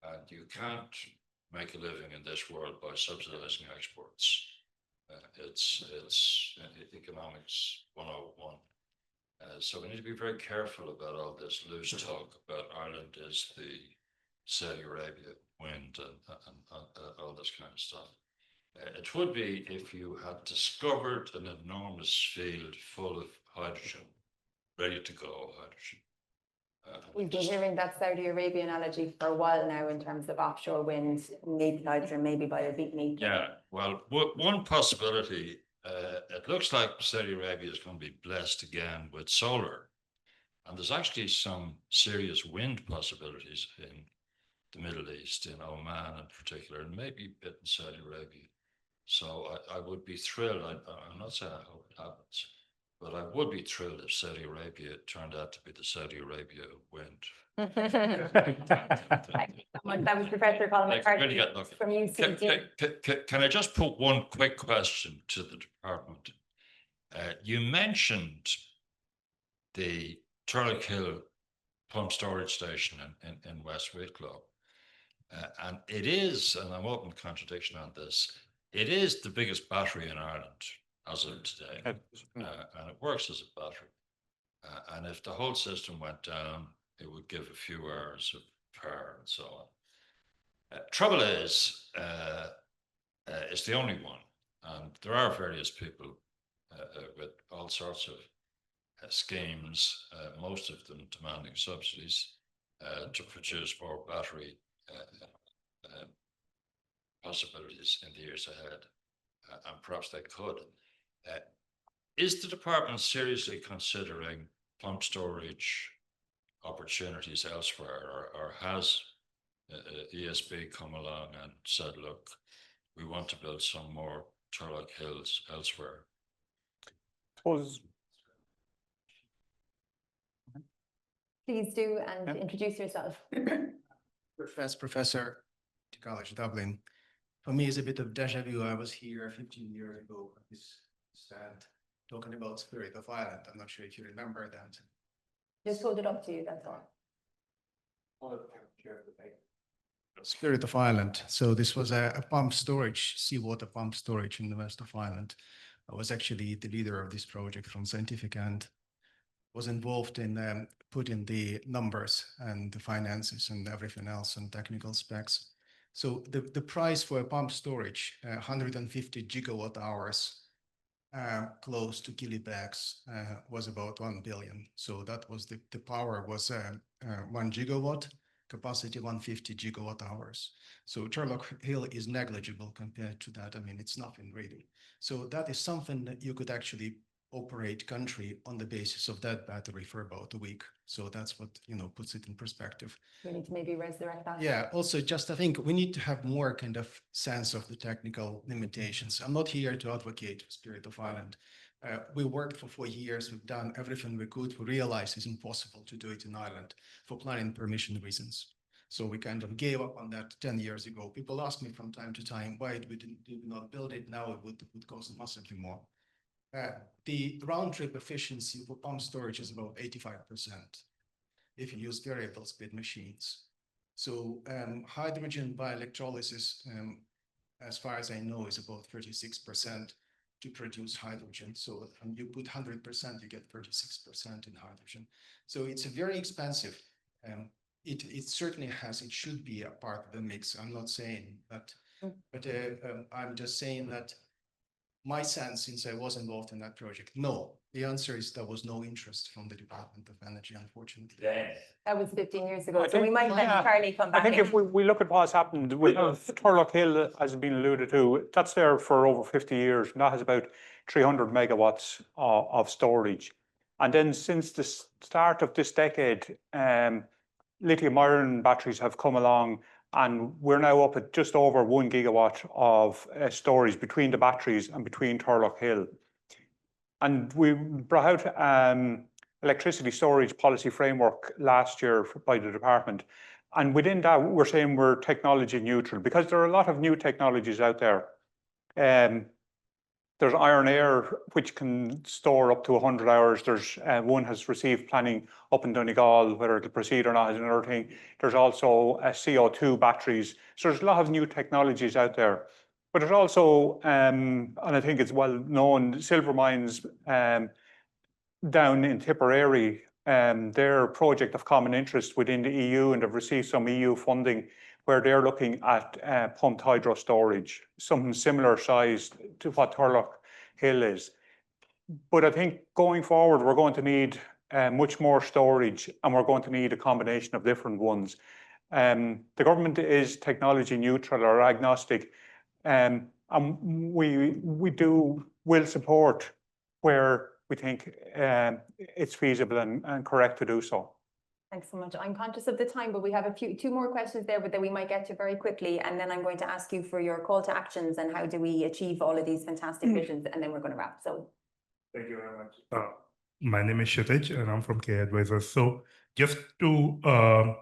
And you can't make a living in this world by subsidizing exports. It's economics 101. So we need to be very careful about all this loose talk about Ireland is the Saudi Arabia wind and all this kind of stuff. It would be if you had discovered an enormous field full of hydrogen, ready to go hydrogen. We've been hearing that Saudi Arabia analogy for a while now in terms of offshore wind, naked hydrogen, maybe by a big need. Yeah, well, one possibility, it looks like Saudi Arabia is going to be blessed again with solar. And there's actually some serious wind possibilities in the Middle East, in Oman in particular, and maybe a bit in Saudi Arabia. So I would be thrilled. I'm not saying I hope it happens, but I would be thrilled if Saudi Arabia turned out to be the Saudi Arabia of wind. That was Professor Colin McCarthy from UCD. Can I just put one quick question to the department? You mentioned the Turlock Hill pump storage station in West Wicklow. And it is, and I'm open to contradiction on this, it is the biggest battery in Ireland as of today. And it works as a battery. And if the whole system went down, it would give a few hours of power and so on. Trouble is, it's the only one. And there are various people with all sorts of schemes, most of them demanding subsidies to produce more battery possibilities in the years ahead, and perhaps they could. Is the department seriously considering pump storage opportunities elsewhere, or has ESB come along and said, look, we want to build some more Turlock Hills elsewhere? Please do, and introduce yourself. Professor to College Dublin. For me, it's a bit of deja vu. I was here 15 years ago at this stand talking about Spirit of Ireland. I'm not sure if you remember that. Just hold it up to you, that's all. Spirit of Ireland. So this was a pump storage, seawater pump storage in the west of Ireland. I was actually the leader of this project from scientific end. Was involved in putting the numbers and the finances and everything else and technical specs. So the price for a pump storage, 150 gigawatt hours, close to kilobags, was about 1 billion. So that was the power was 1 gigawatt, capacity 150 gigawatt hours. So Turlock Hill is negligible compared to that. I mean, it's nothing really. So that is something that you could actually operate country on the basis of that battery for about a week. So that's what, puts it in perspective. We need to maybe resurrect that. Yeah, also just I think we need to have more kind of sense of the technical limitations. I'm not here to advocate Spirit of Ireland. We worked for 4 years. We've done everything we could. We realized it's impossible to do it in Ireland for planning permission reasons. So we kind of gave up on that 10 years ago. People ask me from time to time, why did we not build it? Now it would cost massively more. The round trip efficiency for pump storage is about 85% if you use variable speed machines. So hydrogen by electrolysis, as far as I know, is about 36% to produce hydrogen. So you put 100%, you get 36% in hydrogen. So it's very expensive. It certainly has, it should be a part of the mix. I'm not saying that, but I'm just saying that my sense, since I was involved in that project, no. The answer is there was no interest from the Department of Energy, unfortunately. That was 15 years ago, so we might let Charlie come back. I think if we look at what's happened with Turlock Hill, as has been alluded to, that's there for over 50 years, and that has about 300 megawatts of storage. And then since the start of this decade, lithium ion batteries have come along, and we're now up at just over 1 gigawatt of storage between the batteries and between Turlock Hill. And we brought out electricity storage policy framework last year by the department. And within that, we're saying we're technology neutral because there are a lot of new technologies out there. There's iron air, which can store up to 100 hours. There's one has received planning up in Donegal, whether it'll proceed or not is another thing. There's also CO2 batteries. So there's a lot of new technologies out there. But there's also, and I think it's well known, silver mines down in Tipperary, their project of common interest within the EU, and they've received some EU funding where they're looking at pumped hydro storage, something similar size to what Turlock Hill is. But I think going forward, we're going to need much more storage, and we're going to need a combination of different ones. The government is technology neutral or agnostic, and we will support where we think it's feasible and correct to do so. Thanks so much. I'm conscious of the time, but we have two more questions there, but that we might get to very quickly. And then I'm going to ask you for your call to actions and how do we achieve all of these fantastic visions, and then we're going to wrap. So thank you very much. My name is Kshitij and I'm from K Advisors. So just to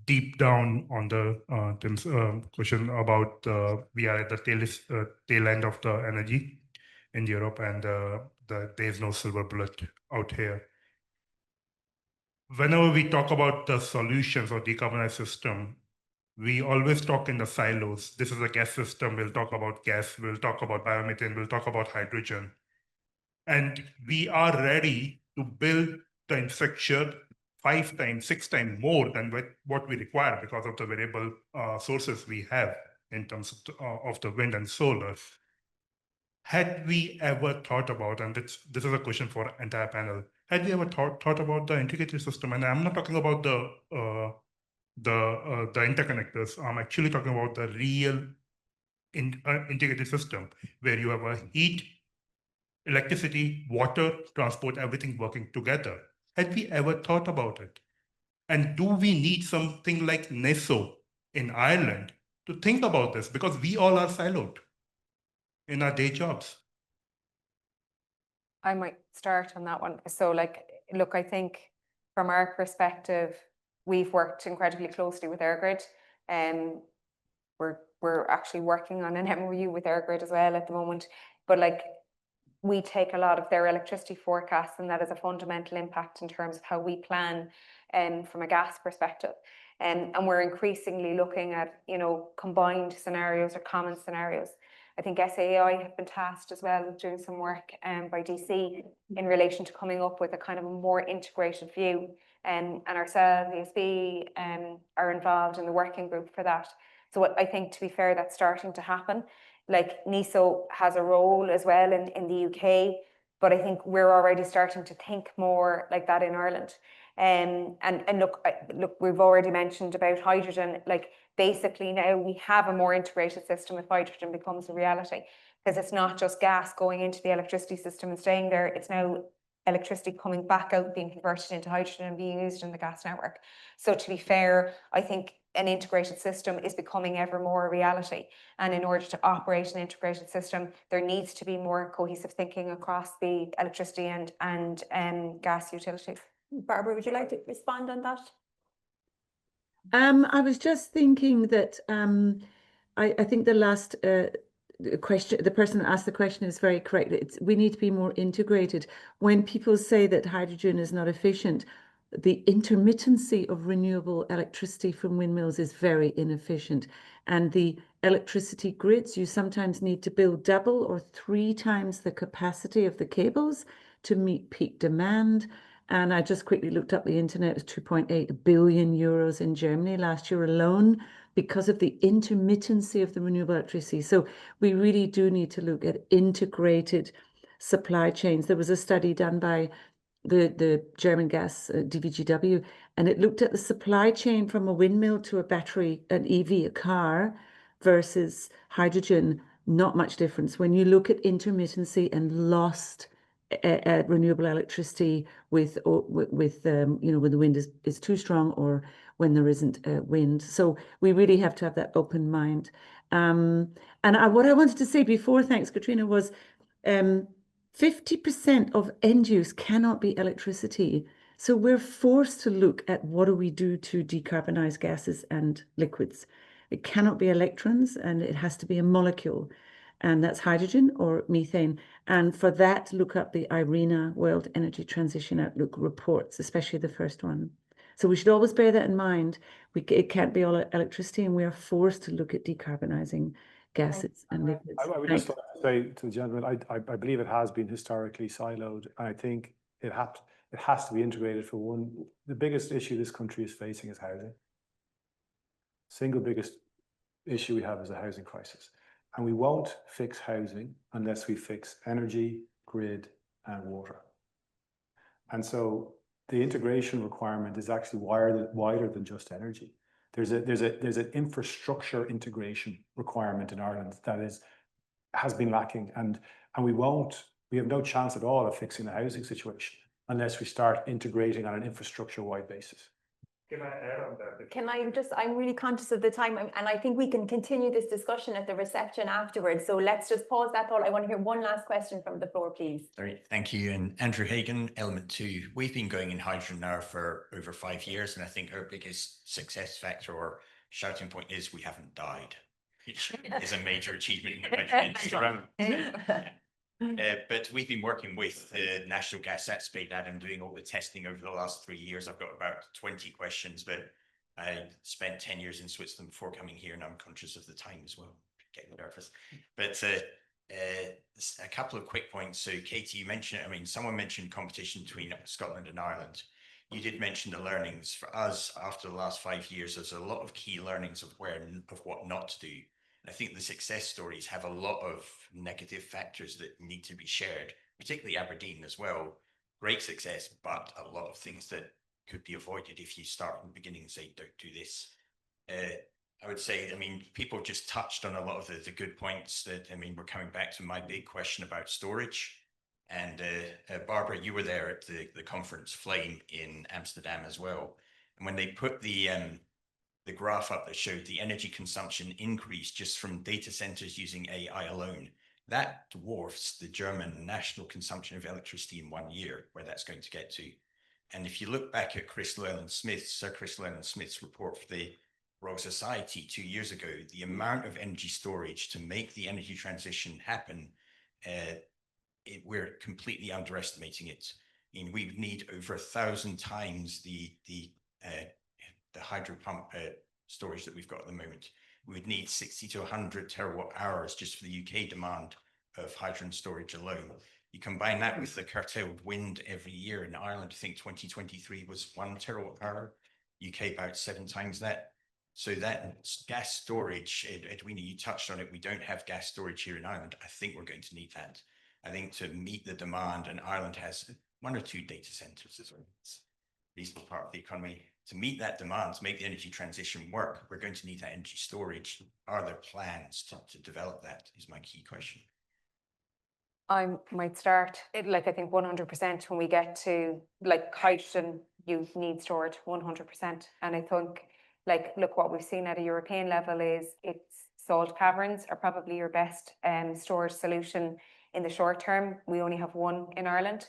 deep down on the Tim's question about we are at the tail end of the energy in Europe, and there's no silver bullet out here. Whenever we talk about the solutions or decarbonized system, we always talk in the silos. This is a gas system. We'll talk about gas. We'll talk about biomethane. We'll talk about hydrogen. And we are ready to build the infrastructure 5 times, 6 times more than what we require because of the variable sources we have in terms of the wind and solar. Had we ever thought about, and this is a question for entire panel, had we ever thought about the integrated system? And I'm not talking about the interconnectors. I'm actually talking about the real integrated system where you have a heat, electricity, water, transport, everything working together. Had we ever thought about it? And do we need something like NESO in Ireland to think about this? Because we all are siloed in our day jobs. I might start on that one. So like, look, I think from our perspective, we've worked incredibly closely with EirGrid, and we're actually working on an MOU with EirGrid as well at the moment. But like, we take a lot of their electricity forecasts, and that has a fundamental impact in terms of how we plan from a gas perspective. And we're increasingly looking at, you know, combined scenarios or common scenarios. I think SAI have been tasked as well with doing some work by DC in relation to coming up with a kind of a more integrated view. And ourselves, ESB, are involved in the working group for that. So I think, to be fair, that's starting to happen. Like, NESO has a role as well in the UK, but I think we're already starting to think more like that in Ireland. And look, we've already mentioned about hydrogen. Like, basically now we have a more integrated system if hydrogen becomes a reality, because it's not just gas going into the electricity system and staying there. It's now electricity coming back out, being converted into hydrogen and being used in the gas network. So to be fair, I think an integrated system is becoming ever more a reality. And in order to operate an integrated system, there needs to be more cohesive thinking across the electricity and gas utilities. Barbara, would you like to respond on that? I was just thinking that I think the last question, the person that asked the question is very correct. We need to be more integrated. When people say that hydrogen is not efficient, the intermittency of renewable electricity from windmills is very inefficient. And the electricity grids, you sometimes need to build double or 3 times the capacity of the cables to meet peak demand. And I just quickly looked up the internet, it was 2.8 billion euros in Germany last year alone because of the intermittency of the renewable electricity. So we really do need to look at integrated supply chains. There was a study done by the German gas, DVGW, and it looked at the supply chain from a windmill to a battery, an EV, a car, versus hydrogen. Not much difference. When you look at intermittency and lost renewable electricity with you know, when the wind is too strong or when there isn't wind. So we really have to have that open mind. And what I wanted to say before, thanks Katrina, was 50% of end use cannot be electricity. So we're forced to look at what do we do to decarbonize gases and liquids. It cannot be electrons, and it has to be a molecule. And that's hydrogen or methane. And for that, look up the IRENA World Energy Transition Outlook reports, especially the first one. So we should always bear that in mind. It can't be all electricity, and we are forced to look at decarbonizing gases and liquids. I would just like to say to the gentleman, I believe it has been historically siloed, and I think it has to be integrated. For one, the biggest issue this country is facing is housing. Single biggest issue we have is a housing crisis. And we won't fix housing unless we fix energy, grid, and water. And so the integration requirement is actually wider than just energy. There's an infrastructure integration requirement in Ireland that has been lacking, and we have no chance at all of fixing the housing situation unless we start integrating on an infrastructure-wide basis. Can I add on that? Can I just, I'm really conscious of the time, and I think we can continue this discussion at the reception afterwards. So let's just pause that thought. I want to hear one last question from the floor, please. Sorry, thank you. And Andrew Hagan, Element 2. We've been going in hydrogen now for over 5 years, and I think our biggest success factor or shouting point is we haven't died, which is a major achievement in the hydrogen industry. But we've been working with the National Gas Speed and doing all the testing over the last 3 years. I've got about 20 questions, but I spent 10 years in Switzerland before coming here, and I'm conscious of the time as well. Getting nervous. But a couple of quick points. So Katie, you mentioned, I mean, someone mentioned competition between Scotland and Ireland. You did mention the learnings. For us, after the last 5 years, there's a lot of key learnings of what not to do. I think the success stories have a lot of negative factors that need to be shared, particularly Aberdeen as well. Great success, but a lot of things that could be avoided if you start from the beginning and say, don't do this. I would say, I mean, people just touched on a lot of the good points that, I mean, we're coming back to my big question about storage. And Barbara, you were there at the conference Flame in Amsterdam as well. And when they put the graph up that showed the energy consumption increase just from data centers using AI alone, that dwarfs the German national consumption of electricity in 1 year, where that's going to get to. And if you look back at Sir Chris Llewellyn-Smith's report for the Royal Society 2 years ago, the amount of energy storage to make the energy transition happen, we're completely underestimating it. I mean, we need over 1,000 times the hydro pump storage that we've got at the moment. We would need 60 to 100 terawatt hours just for the UK demand of hydrogen storage alone. You combine that with the curtailed wind every year in Ireland, I think 2023 was 1 terawatt hour, UK about 7 times that. So that gas storage, Edwina, you touched on it, we don't have gas storage here in Ireland. I think we're going to need that. I think to meet the demand, and Ireland has 1 or 2 data centers as well. It's a reasonable part of the economy. To meet that demand, to make the energy transition work, we're going to need that energy storage. Are there plans to develop that is my key question. I might start, I think 100% when we get to like hydrogen, you need storage 100%. And I think look, what we've seen at a European level is it's salt caverns are probably your best storage solution in the short term. We only have one in Ireland,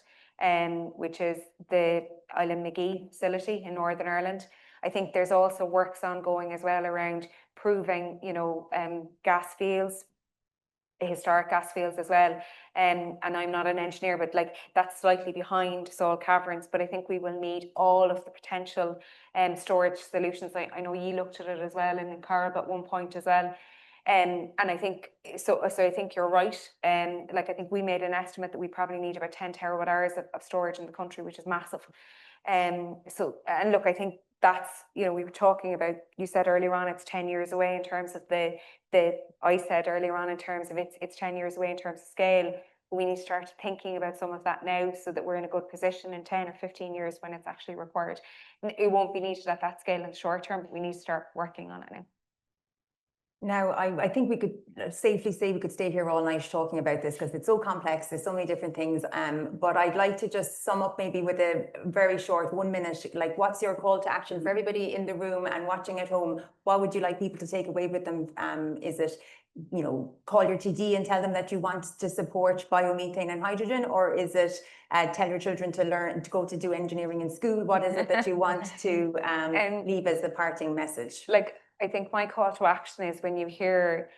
which is the Island McGee facility in Northern Ireland. I think there's also works ongoing as well around proving, gas fields, historic gas fields as well. And I'm not an engineer, but that's slightly behind salt caverns. But I think we will need all of the potential storage solutions. I know you looked at it as well, and in Carib at one point as well. And I think so I think you're right. I think we made an estimate that we probably need about 10 terawatt hours of storage in the country, which is massive. And look, I think that's, we were talking about, you said earlier on, it's 10 years away in terms of I said earlier on in terms of it's 10 years away in terms of scale. We need to start thinking about some of that now so that we're in a good position in 10 or 15 years when it's actually required. It won't be needed at that scale in the short term, but we need to start working on it now. Now, I think we could safely say we could stay here all night talking about this because it's so complex, there's so many different things. But I'd like to just sum up maybe with a very short 1 minute, what's your call to action for everybody in the room and watching at home? What would you like people to take away with them? Is it, call your TD and tell them that you want to support biomethane and hydrogen? Or is it tell your children to go to do engineering in school? What is it that you want to leave as the parting message? I think my call to action is when you hear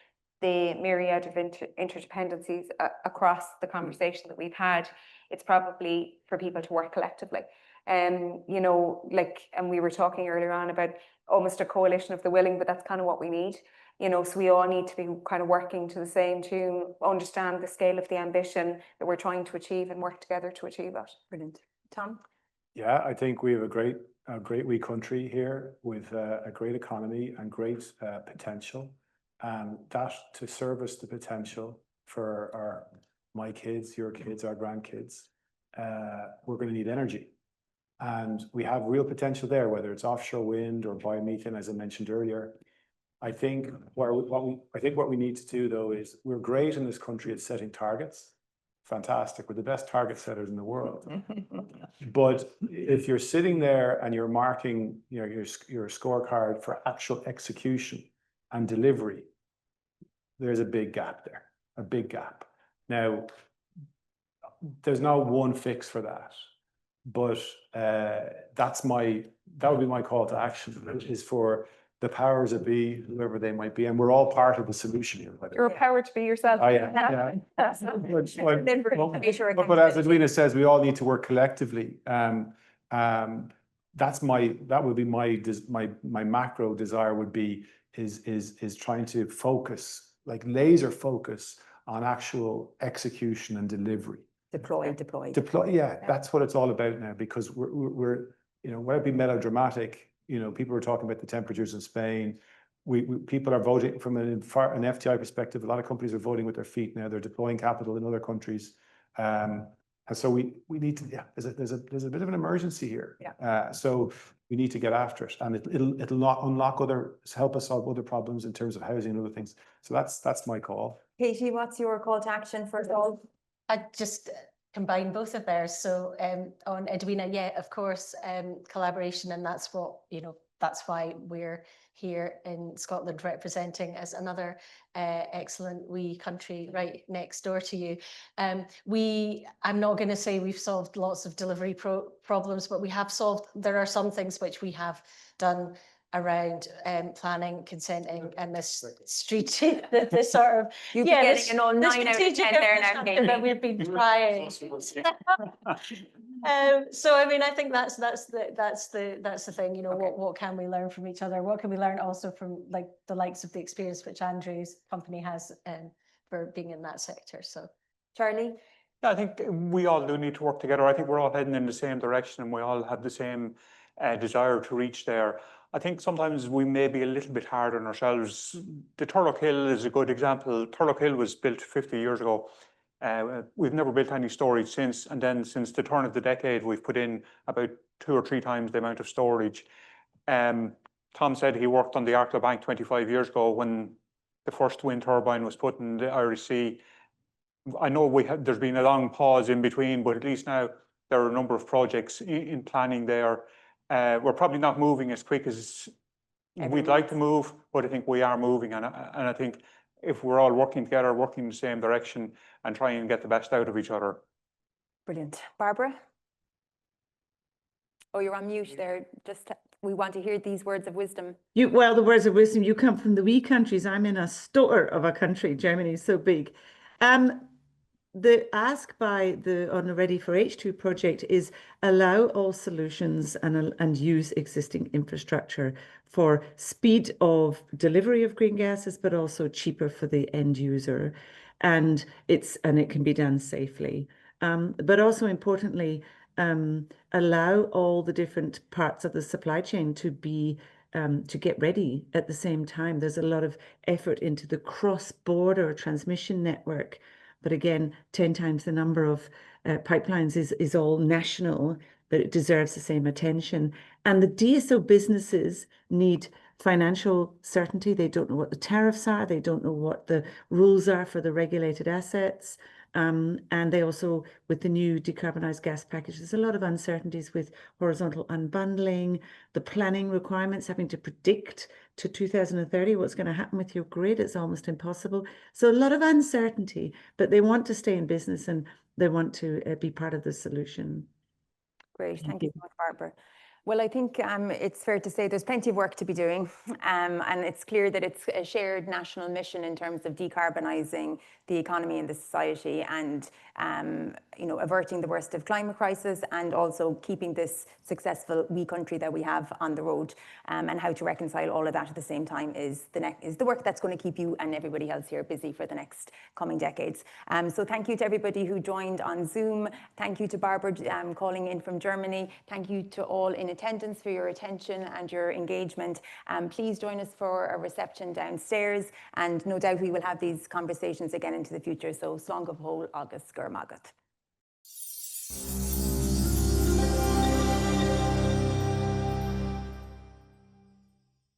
the myriad of interdependencies across the conversation that we've had, it's probably for people to work collectively. And we were talking earlier on about almost a coalition of the willing, but that's kind of what we need. So we all need to be kind of working to the same tune, understand the scale of the ambition that we're trying to achieve and work together to achieve that. Brilliant. Tom? Yeah, I think we have a great wee country here with a great economy and great potential. That to service the potential for my kids, your kids, our grandkids, we're going to need energy. And we have real potential there, whether it's offshore wind or biomethane, as I mentioned earlier. I think what we need to do, though, is we're great in this country at setting targets. fantastic. We're the best target setters in the world. But if you're sitting there and you're marking, your scorecard for actual execution and delivery, there's a big gap there, a big gap. Now, there's no one fix for that, but that would be my call to action, is for the powers that be, whoever they might be, and we're all part of the solution here. You're empowered to be yourself. Oh, yeah. But as Edwina says, we all need to work collectively. That would be my macro desire would be is trying to focus, like laser focus on actual execution and delivery. Deploy. Yeah, that's what it's all about now, because we're whether it be melodramatic, people are talking about the temperatures in Spain. People are voting from an FTI perspective. A lot of companies are voting with their feet now. They're deploying capital in other countries. And so we need to, there's a bit of an emergency here. Yeah. So we need to get after it, and it'll not help us solve other problems in terms of housing and other things. So that's my call. Katie, what's your call to action for all? I just combine both of theirs. So on Edwina, yeah, of course, collaboration, and that's what, that's why we're here in Scotland representing as another excellent wee country right next door to you. I'm not going to say we've solved lots of delivery problems, but there are some things which we have done around planning, consenting, and this strategic, this sort of getting an all 9 out of 10 there now, Katie. that we've been trying. So I mean, I think that's the thing. What can we learn from each other? What can we learn also from the likes of the experience which Andrew's company has for being in that sector? So, Charlie. Yeah, I think we all do need to work together. I think we're all heading in the same direction, and we all have the same desire to reach there. I think sometimes we may be a little bit hard on ourselves. The Turlock Hill is a good example. Turlock Hill was built 50 years ago. We've never built any storage since, and then since the turn of the decade, we've put in about 2 or 3 times the amount of storage. Tom said he worked on the Arklow Bank 25 years ago when the first wind turbine was put in the Irish Sea. I know there's been a long pause in between, but at least now there are a number of projects in planning there. We're probably not moving as quick as we'd like to move, but I think we are moving, and I think if we're all working together, working in the same direction, and trying to get the best out of each other. Brilliant. Barbara? Oh, you're on mute there. We want to hear these words of wisdom. Well, the words of wisdom, you come from the wee countries. I'm in a store of a country. Germany is so big. The ask on the Ready for H2 project is allow all solutions and use existing infrastructure for speed of delivery of green gases, but also cheaper for the end user. And it can be done safely. But also importantly, allow all the different parts of the supply chain to get ready at the same time. There's a lot of effort into the cross-border transmission network. But again, 10 times the number of pipelines is all national, but it deserves the same attention. And the DSO businesses need financial certainty. They don't know what the tariffs are. They don't know what the rules are for the regulated assets. And they also, with the new decarbonised gas package, there's a lot of uncertainties with horizontal unbundling, the planning requirements, having to predict to 2030 what's going to happen with your grid. It's almost impossible. So a lot of uncertainty, but they want to stay in business and they want to be part of the solution. Great. Thank you so much, Barbara. Well, I think it's fair to say there's plenty of work to be doing, and it's clear that it's a shared national mission in terms of decarbonising the economy and the society, and averting the worst of climate crisis, and also keeping this successful wee country that we have on the road, and how to reconcile all of that at the same time is the work that's going to keep you and everybody else here busy for the next coming decades. So thank you to everybody who joined on Zoom. Thank you to Barbara calling in from Germany. Thank you to all in attendance for your attention and your engagement. Please join us for a reception downstairs, and no doubt we will have these conversations again into the future. So slán go bhfuil agus gur magat.